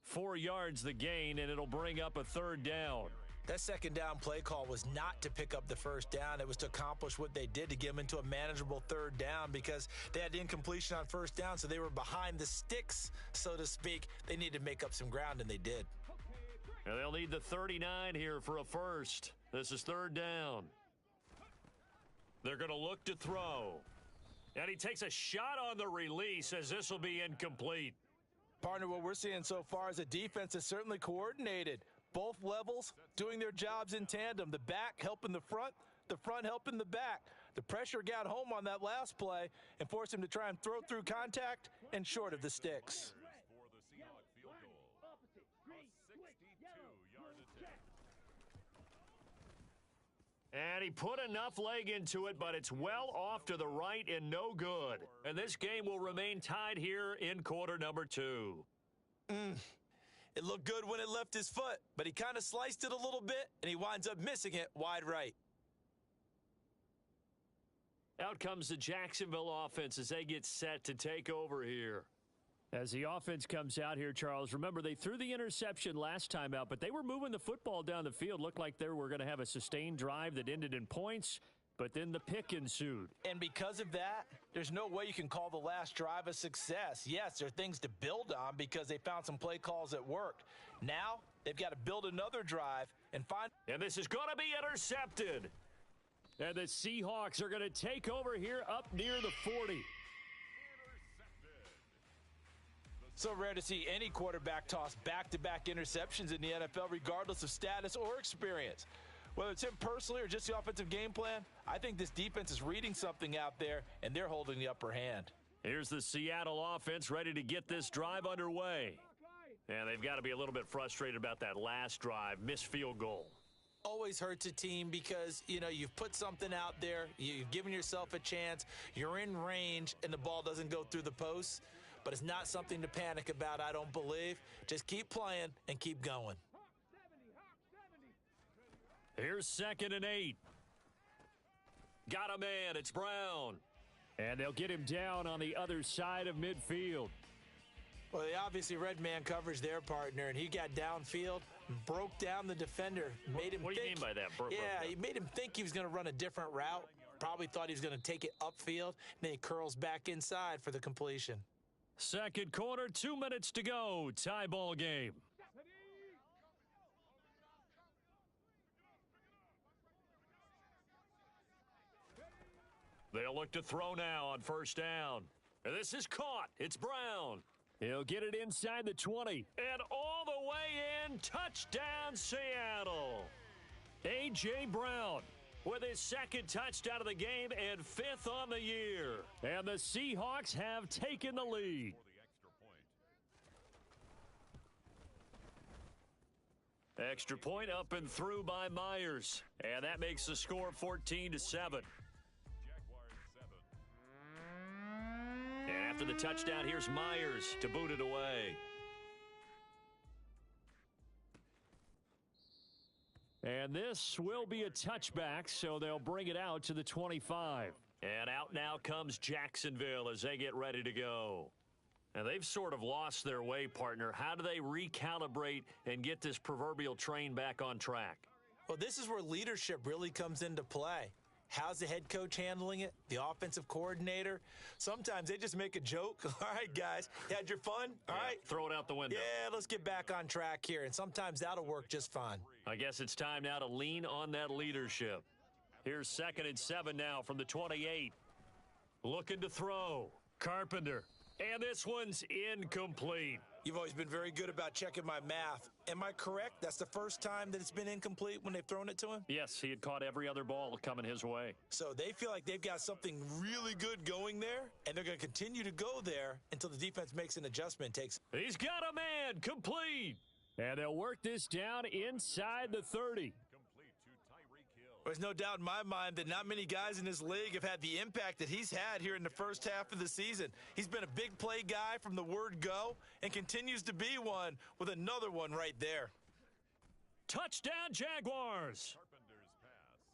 4 yards the gain, and it'll bring up a 3rd down. That 2nd down play call was not to pick up the 1st down. It was to accomplish what they did to get them into a manageable 3rd down because they had incompletion on 1st down, so they were behind the sticks, so to speak. They needed to make up some ground, and they did. And they'll need the 39 here for a 1st. This is 3rd down. They're going to look to throw. And he takes a shot on the release as this will be incomplete. Partner, what we're seeing so far is a defense that's certainly coordinated. Both levels doing their jobs in tandem. The back helping the front helping the back. The pressure got home on that last play and forced him to try and throw through contact and short of the sticks. For the Seahawks field goal. A 62-yard attempt. And he put enough leg into it, but it's well off to the right and no good. And this game will remain tied here in quarter number 2. It looked good when it left his foot, but he kind of sliced it a little bit, and he winds up missing it wide right. Out comes the Jacksonville offense as they get set to take over here. As the offense comes out here, Charles, remember they threw the interception last time out, but they were moving the football down the field. Looked like they were going to have a sustained drive that ended in points. but then the pick ensued. And because of that, there's no way you can call the last drive a success. Yes, there are things to build on because they found some play calls that worked. Now, they've got to build another drive and find... And this is going to be intercepted. And the Seahawks are going to take over here up near the 40. So rare to see any quarterback toss back-to-back interceptions in the NFL, regardless of status or experience. Whether it's him personally or just the offensive game plan, I think this defense is reading something out there, and they're holding the upper hand. Here's the Seattle offense ready to get this drive underway. And they've got to be a little bit frustrated about that last drive, missed field goal. Always hurts a team because, you know, you've put something out there, you've given yourself a chance, you're in range, and the ball doesn't go through the posts. But it's not something to panic about, I don't believe. Just keep playing and keep going. Here's 2nd and 8. Got a man, it's Brown. And they'll get him down on the other side of midfield. Well, they obviously read man coverage their partner, and he got downfield, broke down the defender, made him What do you mean by that? He made him think he was going to run a different route. Probably thought he was going to take it upfield, and then he curls back inside for the completion. Second quarter, 2 minutes to go. Tie ball game. They'll look to throw now on first down. And this is caught. It's Brown. He'll get it inside the 20. And all the way in. Touchdown, Seattle. A.J. Brown with his 2nd touchdown of the game and 5th on the year. And the Seahawks have taken the lead. Extra point up and through by Myers. And that makes the score 14-7. And after the touchdown, here's Myers to boot it away. And this will be a touchback, so they'll bring it out to the 25. And out now comes Jacksonville as they get ready to go. And they've sort of lost their way, partner. How do they recalibrate and get this proverbial train back on track? Well, this is where leadership really comes into play. How's the head coach handling it? The offensive coordinator? Sometimes they just make a joke. All right, guys, you had your fun? All right. Throw it out the window. Yeah, let's get back on track here. And sometimes that'll work just fine. I guess it's time now to lean on that leadership. Here's 2nd and 7 now from the 28. Looking to throw. Carpenter. And this one's incomplete. You've always been very good about checking my math. Am I correct? That's the first time that it's been incomplete when they've thrown it to him? Yes, he had caught every other ball coming his way. So they feel like they've got something really good going there, and they're going to continue to go there until the defense makes an adjustment. He's got a man, complete. And they'll work this down inside the 30. There's no doubt in my mind that not many guys in this league have had the impact that he's had here in the first half of the season. He's been a big play guy from the word go and continues to be one with another one right there. Touchdown, Jaguars.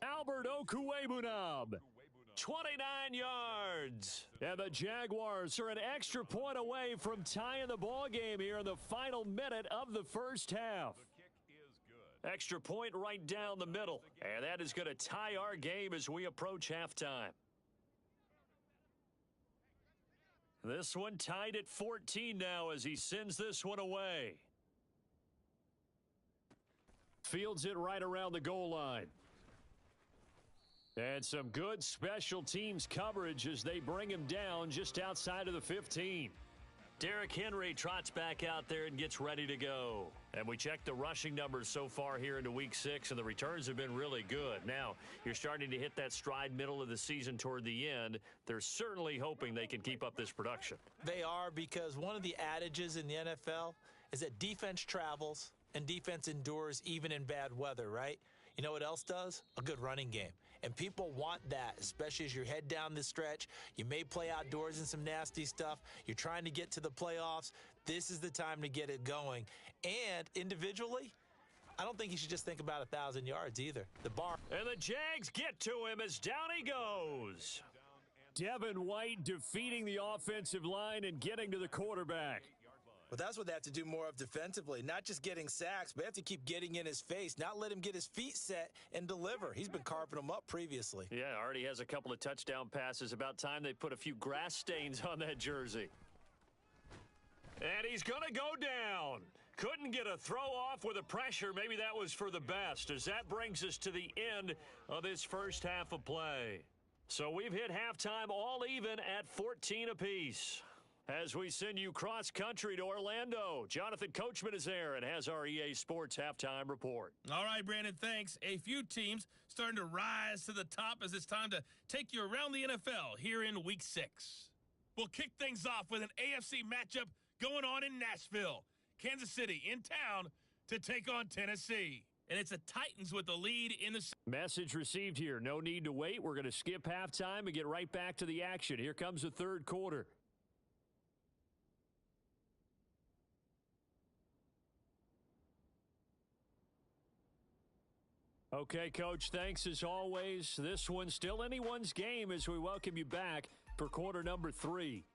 Albert Okwuegbunam, 29 yards. And the Jaguars are an extra point away from tying the ball game here in the final minute of the first half. Extra point right down the middle. And that is going to tie our game as we approach halftime. This one tied at 14 now as he sends this one away. Fields it right around the goal line. And some good special teams coverage as they bring him down just outside of the 15. Derrick Henry trots back out there and gets ready to go. And we checked the rushing numbers so far here into Week 6, and the returns have been really good. Now, you're starting to hit that stride middle of the season toward the end. They're certainly hoping they can keep up this production. They are, because one of the adages in the NFL is that defense travels and defense endures even in bad weather, right? You know what else does? A good running game. And people want that, especially as you head down the stretch. You may play outdoors in some nasty stuff. You're trying to get to the playoffs. This is the time to get it going. And individually, I don't think you should just think about 1,000 yards either. The bar. And the Jags get to him as down he goes. Devin White defeating the offensive line and getting to the quarterback. Well, that's what they have to do more of defensively. Not just getting sacks, but they have to keep getting in his face, not let him get his feet set and deliver. He's been carving them up previously. Yeah, already has a couple of touchdown passes. About time they put a few grass stains on that jersey. And he's going to go down. Couldn't get a throw off with the pressure. Maybe that was for the best, as that brings us to the end of this first half of play. So we've hit halftime all even at 14 apiece. As we send you cross-country to Orlando, Jonathan Coachman is there and has our EA Sports halftime report. All right, Brandon, thanks. A few teams starting to rise to the top as it's time to take you around the NFL here in Week 6. We'll kick things off with an AFC matchup going on in Nashville. Kansas City in town to take on Tennessee. And it's the Titans with the lead in the... Message received here. No need to wait. We're going to skip halftime and get right back to the action. Here comes the third quarter. Okay, Coach, thanks as always. This one's still anyone's game as we welcome you back for quarter number 3.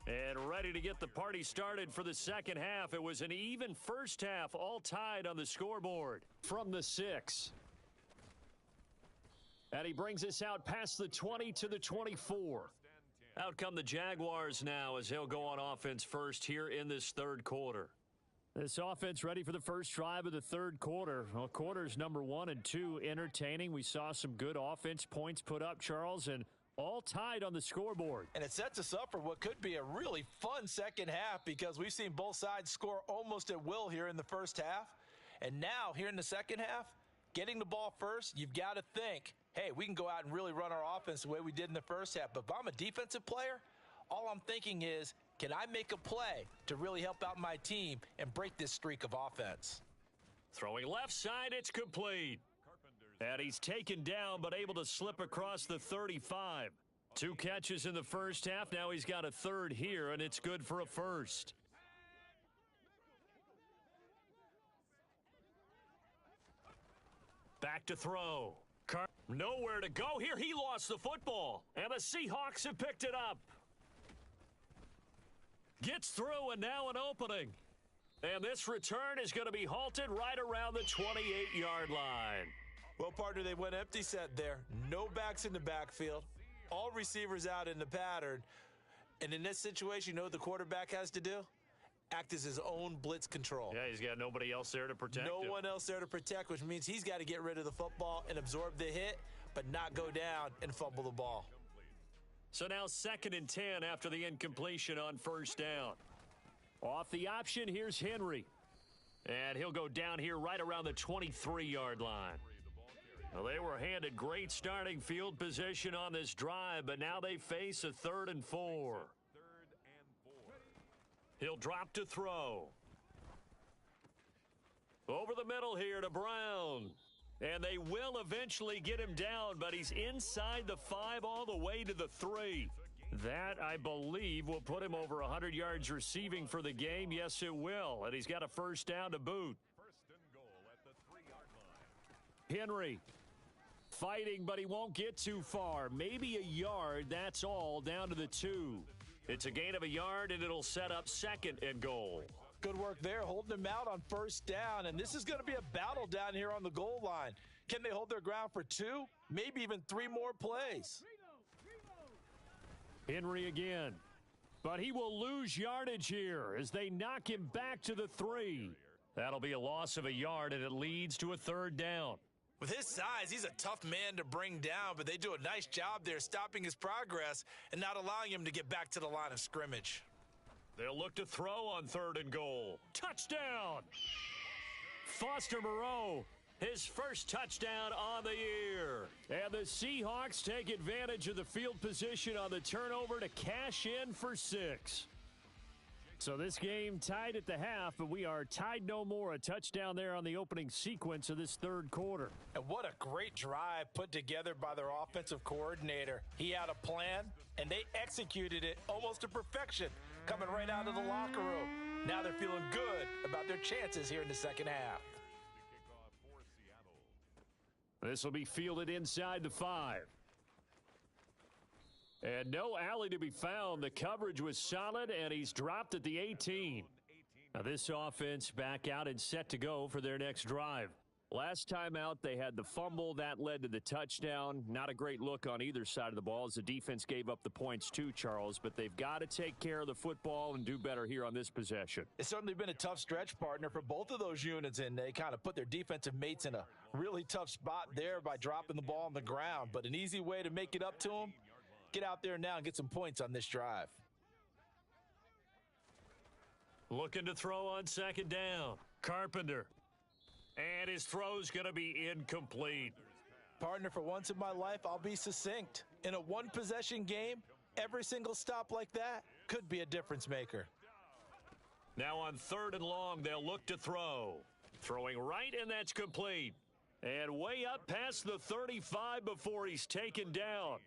And ready to get the party started for the second half. It was an even first half, all tied on the scoreboard from the 6. And he brings us out past the 20 to the 24. Out come the Jaguars now as they'll go on offense first here in this third quarter. This offense ready for the first drive of the third quarter. Well, quarters number 1 and 2 entertaining. We saw some good offense points put up, Charles, and all tied on the scoreboard. And it sets us up for what could be a really fun second half because we've seen both sides score almost at will here in the first half. And now, here in the second half, getting the ball first, you've got to think, hey, we can go out and really run our offense the way we did in the first half. But if I'm a defensive player, all I'm thinking is, can I make a play to really help out my team and break this streak of offense? Throwing left side, it's complete. And he's taken down, but able to slip across the 35. 2 catches in the first half. Now he's got a third here, and it's good for a first. Back to throw. Nowhere to go here. He lost the football, and the Seahawks have picked it up. Gets through, and now an opening. And this return is going to be halted right around the 28-yard line. Well, partner, they went empty set there. No backs in the backfield. All receivers out in the pattern. And in this situation, you know what the quarterback has to do? Act as his own blitz control. Yeah, he's got nobody else there to protect him. No one else there to protect, which means he's got to get rid of the football and absorb the hit, but not go down and fumble the ball. So now 2nd and 10 after the incompletion on first down. Off the option, here's Henry. And he'll go down here right around the 23-yard line. Well, they were handed great starting field position on this drive, but now they face a 3rd and 4. He'll drop to throw. Over the middle here to Brown. And they will eventually get him down, but he's inside the 5 all the way to the 3. That, I believe, will put him over 100 yards receiving for the game. Yes, it will. And he's got a first down to boot. Henry fighting, but he won't get too far. Maybe a yard. That's all, down to the 2. It's a gain of a yard, and it'll set up 2nd and goal. Good work there, holding them out on first down. And this is going to be a battle down here on the goal line. Can they hold their ground for 2, maybe even 3 more plays? Henry again. But he will lose yardage here as they knock him back to the 3. That'll be a loss of a yard, and it leads to a 3rd down. With his size, he's a tough man to bring down, but they do a nice job there stopping his progress and not allowing him to get back to the line of scrimmage. They'll look to throw on 3rd and goal. Touchdown! Foster Moreau, his first touchdown on the year. And the Seahawks take advantage of the field position on the turnover to cash in for 6. So this game tied at the half, but we are tied no more. A touchdown there on the opening sequence of this 3rd quarter. And what a great drive put together by their offensive coordinator. He had a plan, and they executed it almost to perfection, coming right out of the locker room. Now they're feeling good about their chances here in the second half. This will be fielded inside the 5. And no alley to be found. The coverage was solid, and he's dropped at the 18. Now this offense back out and set to go for their next drive. Last time out, they had the fumble. That led to the touchdown. Not a great look on either side of the ball as the defense gave up the points too, Charles. But they've got to take care of the football and do better here on this possession. It's certainly been a tough stretch, partner, for both of those units, and they kind of put their defensive mates in a really tough spot there by dropping the ball on the ground. But an easy way to make it up to them, get out there now and get some points on this drive. Looking to throw on second down. Carpenter. And his throw's going to be incomplete. Partner, for once in my life, I'll be succinct. In a one-possession game, every single stop like that could be a difference maker. Now on 3rd and long, they'll look to throw. Throwing right, and that's complete. And way up past the 35 before he's taken down.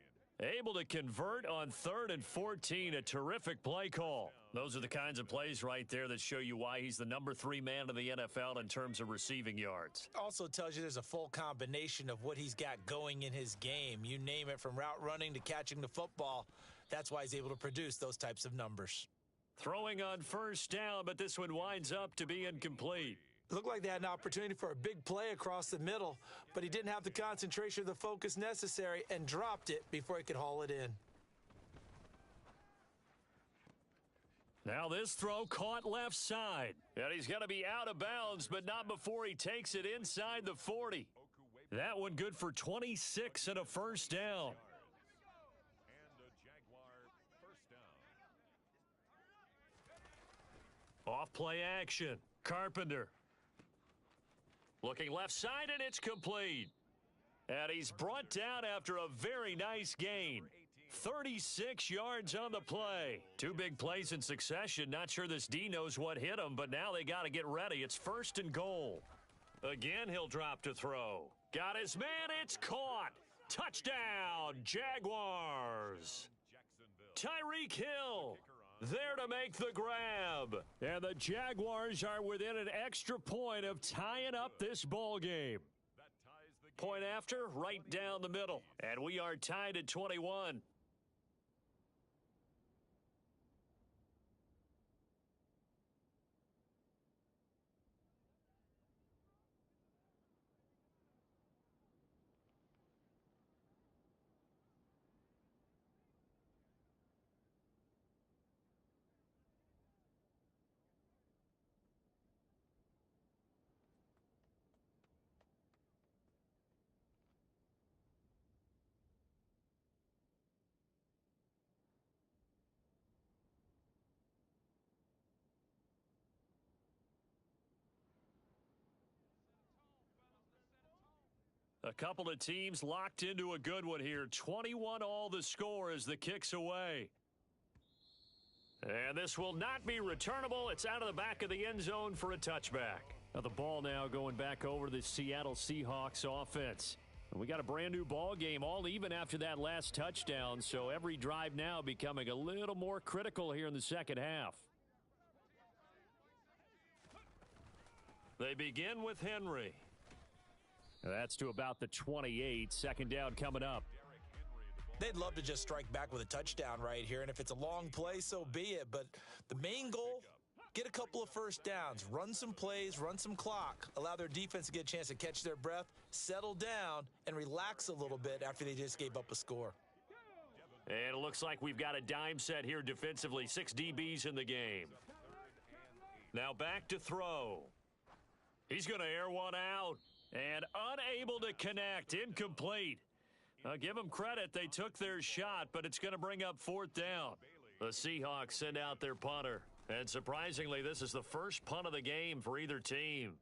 Able to convert on 3rd and 14, a terrific play call. Those are the kinds of plays right there that show you why he's the number 3 man in the NFL in terms of receiving yards. Also tells you there's a full combination of what he's got going in his game. You name it, from route running to catching the football. That's why he's able to produce those types of numbers. Throwing on 1st down, but this one winds up to be incomplete. Looked like they had an opportunity for a big play across the middle, but he didn't have the concentration or the focus necessary and dropped it before he could haul it in. Now this throw caught left side. And he's going to be out of bounds, but not before he takes it inside the 40. That one good for 26 and a 1st down. And a Jaguar 1st down. Off play action. Carpenter. Looking left side, and it's complete. And he's brought down after a very nice gain. 36 yards on the play. 2 big plays in succession. Not sure this D knows what hit him, but now they got to get ready. It's 1st and goal. Again, he'll drop to throw. Got his man. It's caught. Touchdown, Jaguars. Tyreek Hill there to make the grab. And the Jaguars are within an extra point of tying up this ball game. Point after, right down the middle. And we are tied at 21. A couple of teams locked into a good one here. 21 all the score as the kick's away. And this will not be returnable. It's out of the back of the end zone for a touchback. Now the ball now going back over to the Seattle Seahawks offense. And we got a brand new ball game, all even after that last touchdown. So every drive now becoming a little more critical here in the second half. They begin with Henry. That's to about the 28. 2nd down coming up. They'd love to just strike back with a touchdown right here, and if it's a long play, so be it. But the main goal, get a couple of 1st downs, run some plays, run some clock, allow their defense to get a chance to catch their breath, settle down, and relax a little bit after they just gave up a score. And it looks like we've got a dime set here defensively. 6 DBs in the game. Now back to throw. He's going to air one out. And unable to connect. Incomplete. I'll give them credit. They took their shot, but it's going to bring up 4th down. The Seahawks send out their punter. And surprisingly, this is the first punt of the game for either team.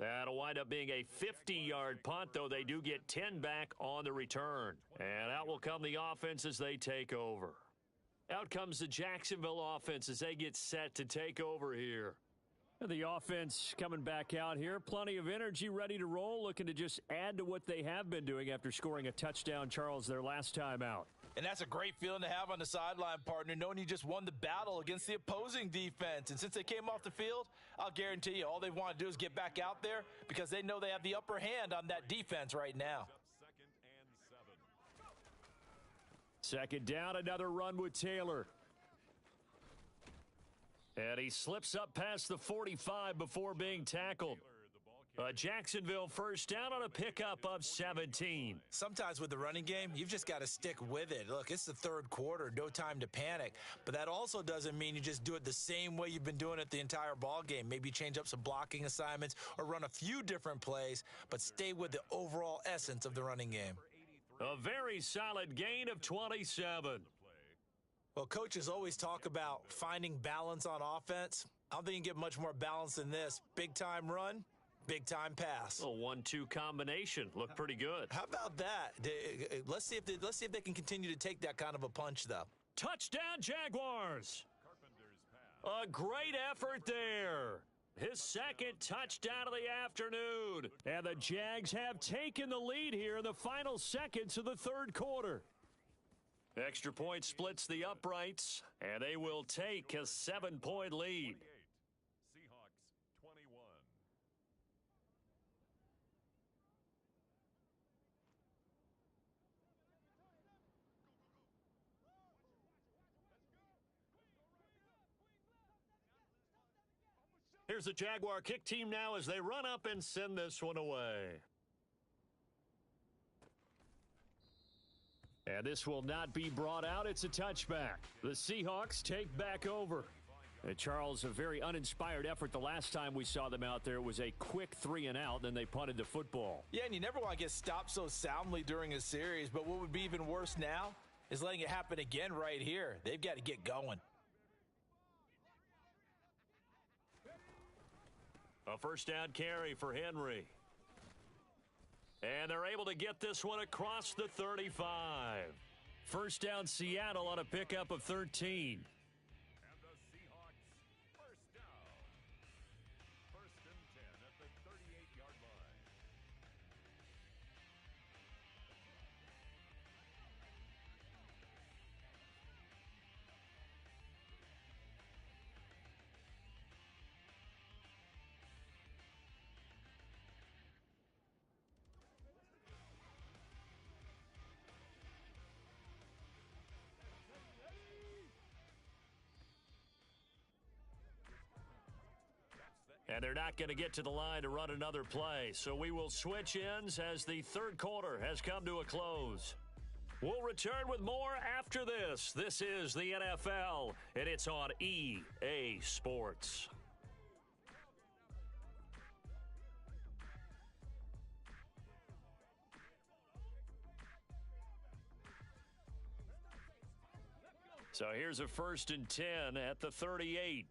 That'll wind up being a 50-yard punt, though they do get 10 back on the return. And out will come the offense as they take over. Out comes the Jacksonville offense as they get set to take over here. The offense coming back out here. Plenty of energy, ready to roll, looking to just add to what they have been doing after scoring a touchdown, Charles, their last time out. And that's a great feeling to have on the sideline, partner, knowing you just won the battle against the opposing defense. And since they came off the field, I'll guarantee you all they want to do is get back out there because they know they have the upper hand on that defense right now. Second down, another run with Taylor. And he slips up past the 45 before being tackled. Jacksonville first down on a pickup of 17. Sometimes with the running game, you've just got to stick with it. Look, it's the third quarter, no time to panic. But that also doesn't mean you just do it the same way you've been doing it the entire ball game. Maybe change up some blocking assignments or run a few different plays, but stay with the overall essence of the running game. A very solid gain of 27. Well, coaches always talk about finding balance on offense. I don't think you can get much more balance than this. Big-time run, big-time pass. A 1-2 combination. Looked pretty good. How about that? Let's see if they can continue to take that kind of a punch, though. Touchdown, Jaguars. A great effort there. His second touchdown of the afternoon. And the Jags have taken the lead here in the final seconds of the third quarter. Extra point splits the uprights, and they will take a 7-point lead. Seahawks 21. Here's the Jaguar kick team now as they run up and send this one away. And this will not be brought out. It's a touchback. The Seahawks take back over. And Charles, a very uninspired effort the last time we saw them out there. It was a quick 3-and-out, then they punted the football. Yeah, and you never want to get stopped so soundly during a series, but what would be even worse now is letting it happen again right here. They've got to get going. A first down carry for Henry. And they're able to get this one across the 35. First down Seattle on a pickup of 13. And the Seahawks first down. First and 10 at the 38-yard line. And they're not going to get to the line to run another play. So we will switch ends as the third quarter has come to a close. We'll return with more after this. This is the NFL, and it's on EA Sports. So here's a first and 10 at the 38.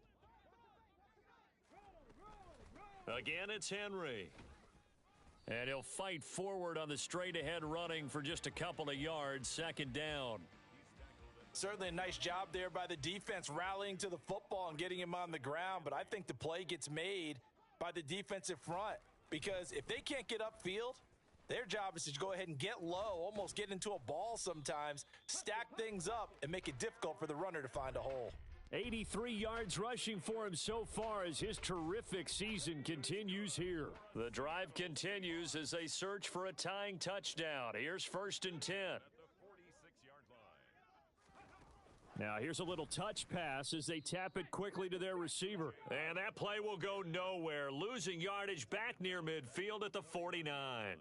Again, it's Henry. And he'll fight forward on the straight-ahead running for just a couple of yards. Second down. Certainly a nice job there by the defense rallying to the football and getting him on the ground, but I think the play gets made by the defensive front because if they can't get upfield, their job is to go ahead and get low, almost get into a ball sometimes, stack things up, and make it difficult for the runner to find a hole. 83 yards rushing for him so far as his terrific season continues here. The drive continues as they search for a tying touchdown. Here's first and 10. At the 46-yard line. Now here's a little touch pass as they tap it quickly to their receiver. And that play will go nowhere, losing yardage back near midfield at the 49.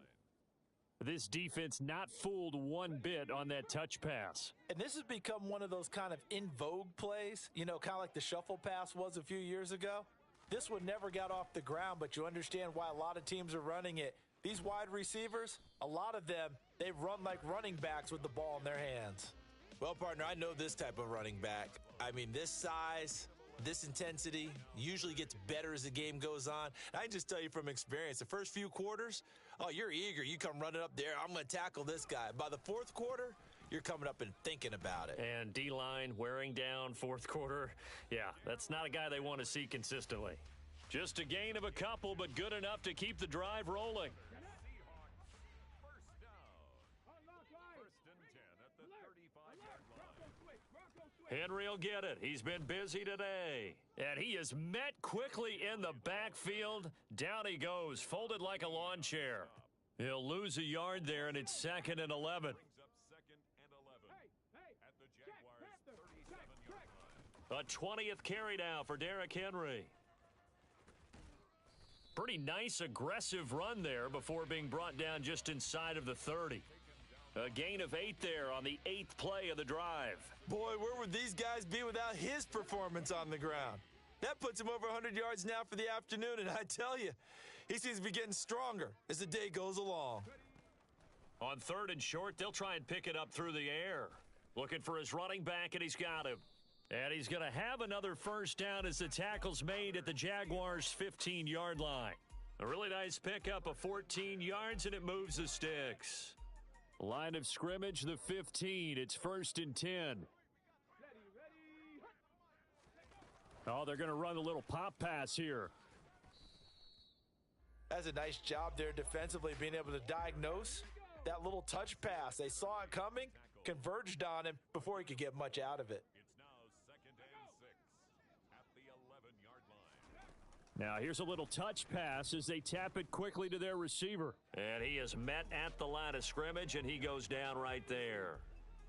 This defense not fooled one bit on that touch pass. And this has become one of those kind of in vogue plays, you know, kind of like the shuffle pass was a few years ago. This one never got off the ground, but you understand why a lot of teams are running it. These wide receivers, a lot of them, they run like running backs with the ball in their hands. Well, partner, I know this type of running back. I mean, this size, this intensity usually gets better as the game goes on. And I can just tell you from experience, the first few quarters, oh, you're eager. You come running up there. I'm going to tackle this guy. By the fourth quarter, you're coming up and thinking about it. And D-line wearing down fourth quarter. Yeah, that's not a guy they want to see consistently. Just a gain of a couple, but good enough to keep the drive rolling. Seahawks first down. First and 10 at the 35-yard Henry will get it. He's been busy today. And he is met quickly in the backfield. Down he goes, folded like a lawn chair. He'll lose a yard there, and it's 2nd and 11. A 20th carry now for Derrick Henry. Pretty nice, aggressive run there before being brought down just inside of the 30. A gain of 8 there on the 8th play of the drive. Boy, where would these guys be without his performance on the ground? That puts him over 100 yards now for the afternoon, and I tell you, he seems to be getting stronger as the day goes along. On 3rd and short, they'll try and pick it up through the air. Looking for his running back, and he's got him. And he's going to have another first down as the tackle's made at the Jaguars' 15-yard line. A really nice pickup of 14 yards, and it moves the sticks. Line of scrimmage, the 15. It's 1st and 10. Oh, they're going to run a little pop pass here. That's a nice job there defensively, being able to diagnose that little touch pass. They saw it coming, converged on him before he could get much out of it. Now here's a little touch pass as they tap it quickly to their receiver. And he is met at the line of scrimmage, and he goes down right there.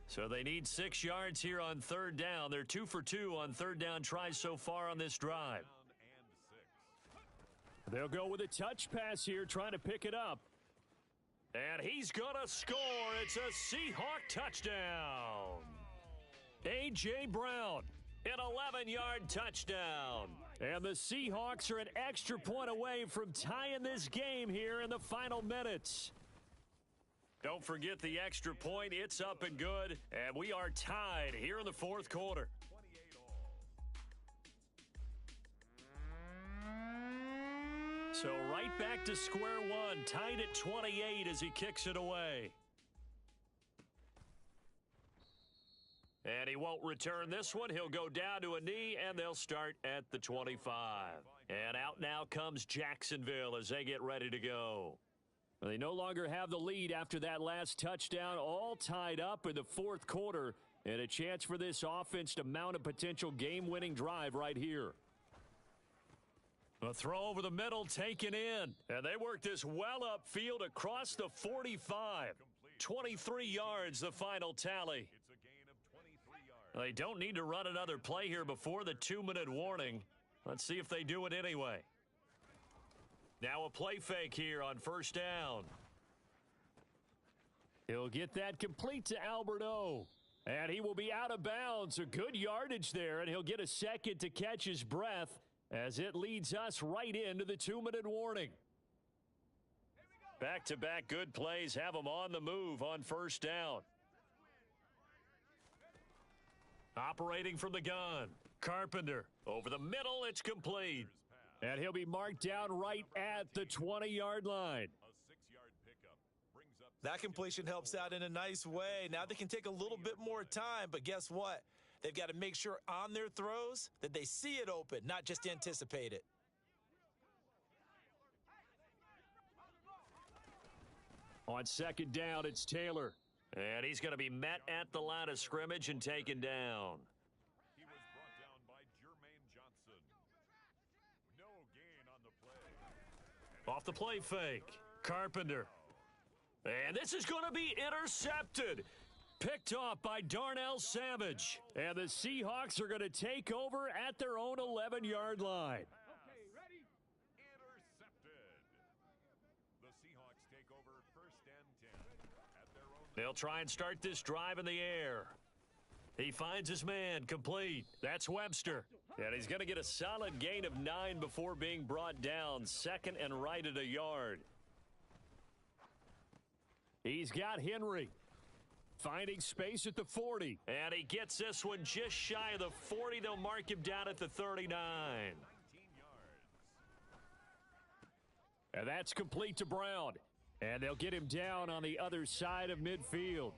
So they need 6 yards here on 3rd down. They're 2 for 2 on 3rd down tries so far on this drive. They'll go with a touch pass here, trying to pick it up. And he's going to score. It's a Seahawk touchdown. A.J. Brown, an 11-yard touchdown. And the Seahawks are an extra point away from tying this game here in the final minutes. Don't forget the extra point. It's up and good. And we are tied here in the 4th quarter. So right back to square one, tied at 28 as he kicks it away. And he won't return this one. He'll go down to a knee, and they'll start at the 25. And out now comes Jacksonville as they get ready to go. They no longer have the lead after that last touchdown, all tied up in the 4th quarter, and a chance for this offense to mount a potential game-winning drive right here. A throw over the middle taken in, and they work this well upfield across the 45. 23 yards, the final tally. They don't need to run another play here before the 2-minute warning. Let's see if they do it anyway. Now a play fake here on 1st down. He'll get that complete to Alberto. And he will be out of bounds. A good yardage there, and he'll get a second to catch his breath as it leads us right into the 2-minute warning. Back-to-back good plays have them on the move on 1st down. Operating from the gun, Carpenter. Over the middle, it's complete. And he'll be marked down right at the 20-yard line. That completion helps out in a nice way. Now they can take a little bit more time, but guess what? They've got to make sure on their throws that they see it open, not just anticipate it. On 2nd down, it's Taylor. And he's going to be met at the line of scrimmage and taken down. He was brought down by Jermaine Johnson. No gain on the play. Off the play fake, Carpenter. And this is going to be intercepted. Picked off by Darnell Savage. And the Seahawks are going to take over at their own 11-yard line. Okay, ready? Intercepted. The Seahawks take over 1st and 10 at their own. They'll try and start this drive in the air. He finds his man, complete. That's Webster. And he's going to get a solid gain of 9 before being brought down. 2nd and right at a yard. He's got Henry. Finding space at the 40. And he gets this one just shy of the 40. They'll mark him down at the 39. 19 yards. And that's complete to Brown. And they'll get him down on the other side of midfield.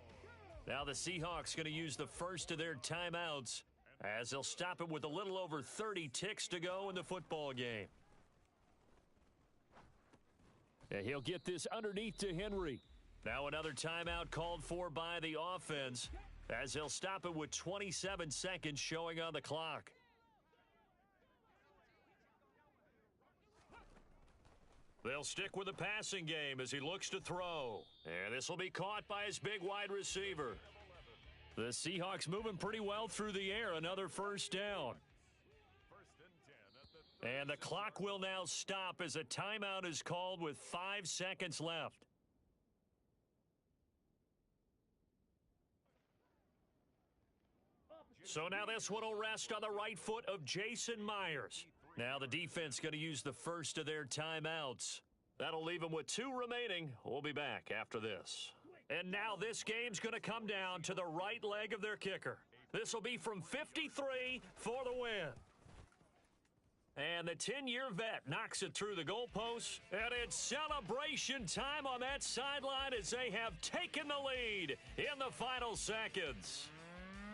Now the Seahawks going to use the first of their timeouts as they'll stop him with a little over 30 ticks to go in the football game. And he'll get this underneath to Henry. Now another timeout called for by the offense. as they'll stop it with 27 seconds showing on the clock. They'll stick with the passing game as he looks to throw. And this will be caught by his big wide receiver. The Seahawks moving pretty well through the air. Another first down. And the clock will now stop as a timeout is called with 5 seconds left. So now this one will rest on the right foot of Jason Myers. Now the defense going to use the first of their timeouts. That'll leave them with 2 remaining. We'll be back after this. And now this game's going to come down to the right leg of their kicker. This will be from 53 for the win. And the 10-year vet knocks it through the goalpost. And it's celebration time on that sideline as they have taken the lead in the final seconds.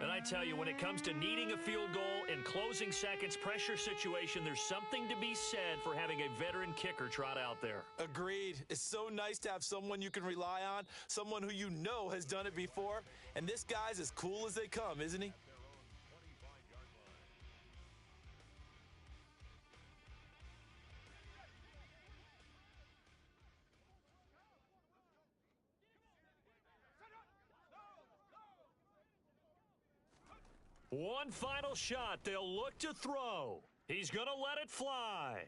And I tell you, when it comes to needing a field goal in closing seconds, pressure situation, there's something to be said for having a veteran kicker trot out there. Agreed. It's so nice to have someone you can rely on, someone who you know has done it before. And this guy's as cool as they come, isn't he? One final shot. They'll look to throw. He's going to let it fly.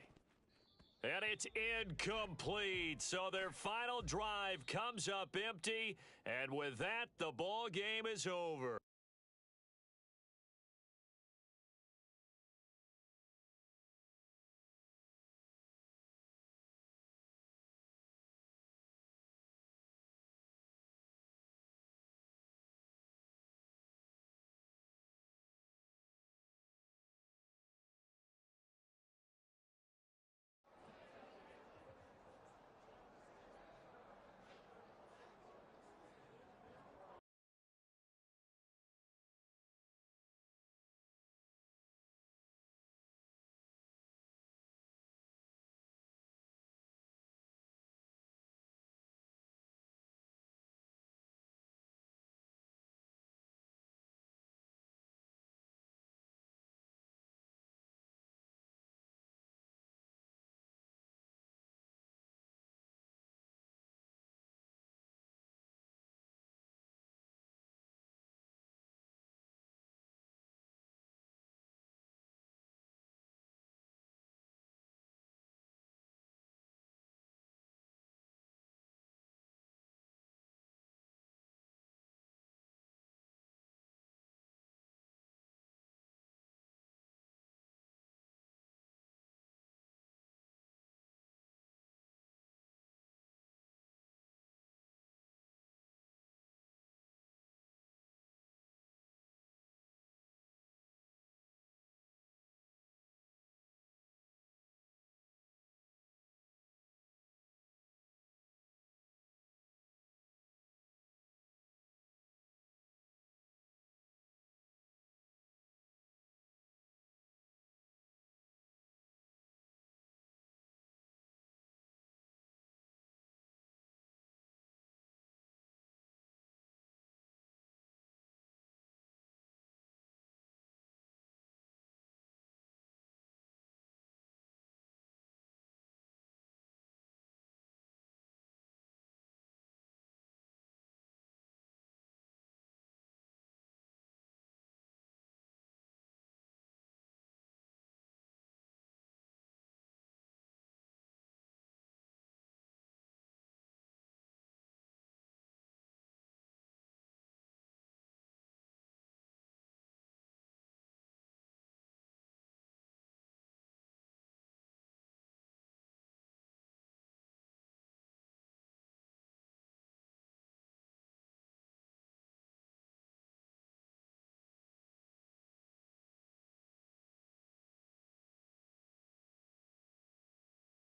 And it's incomplete. So their final drive comes up empty. And with that, the ball game is over.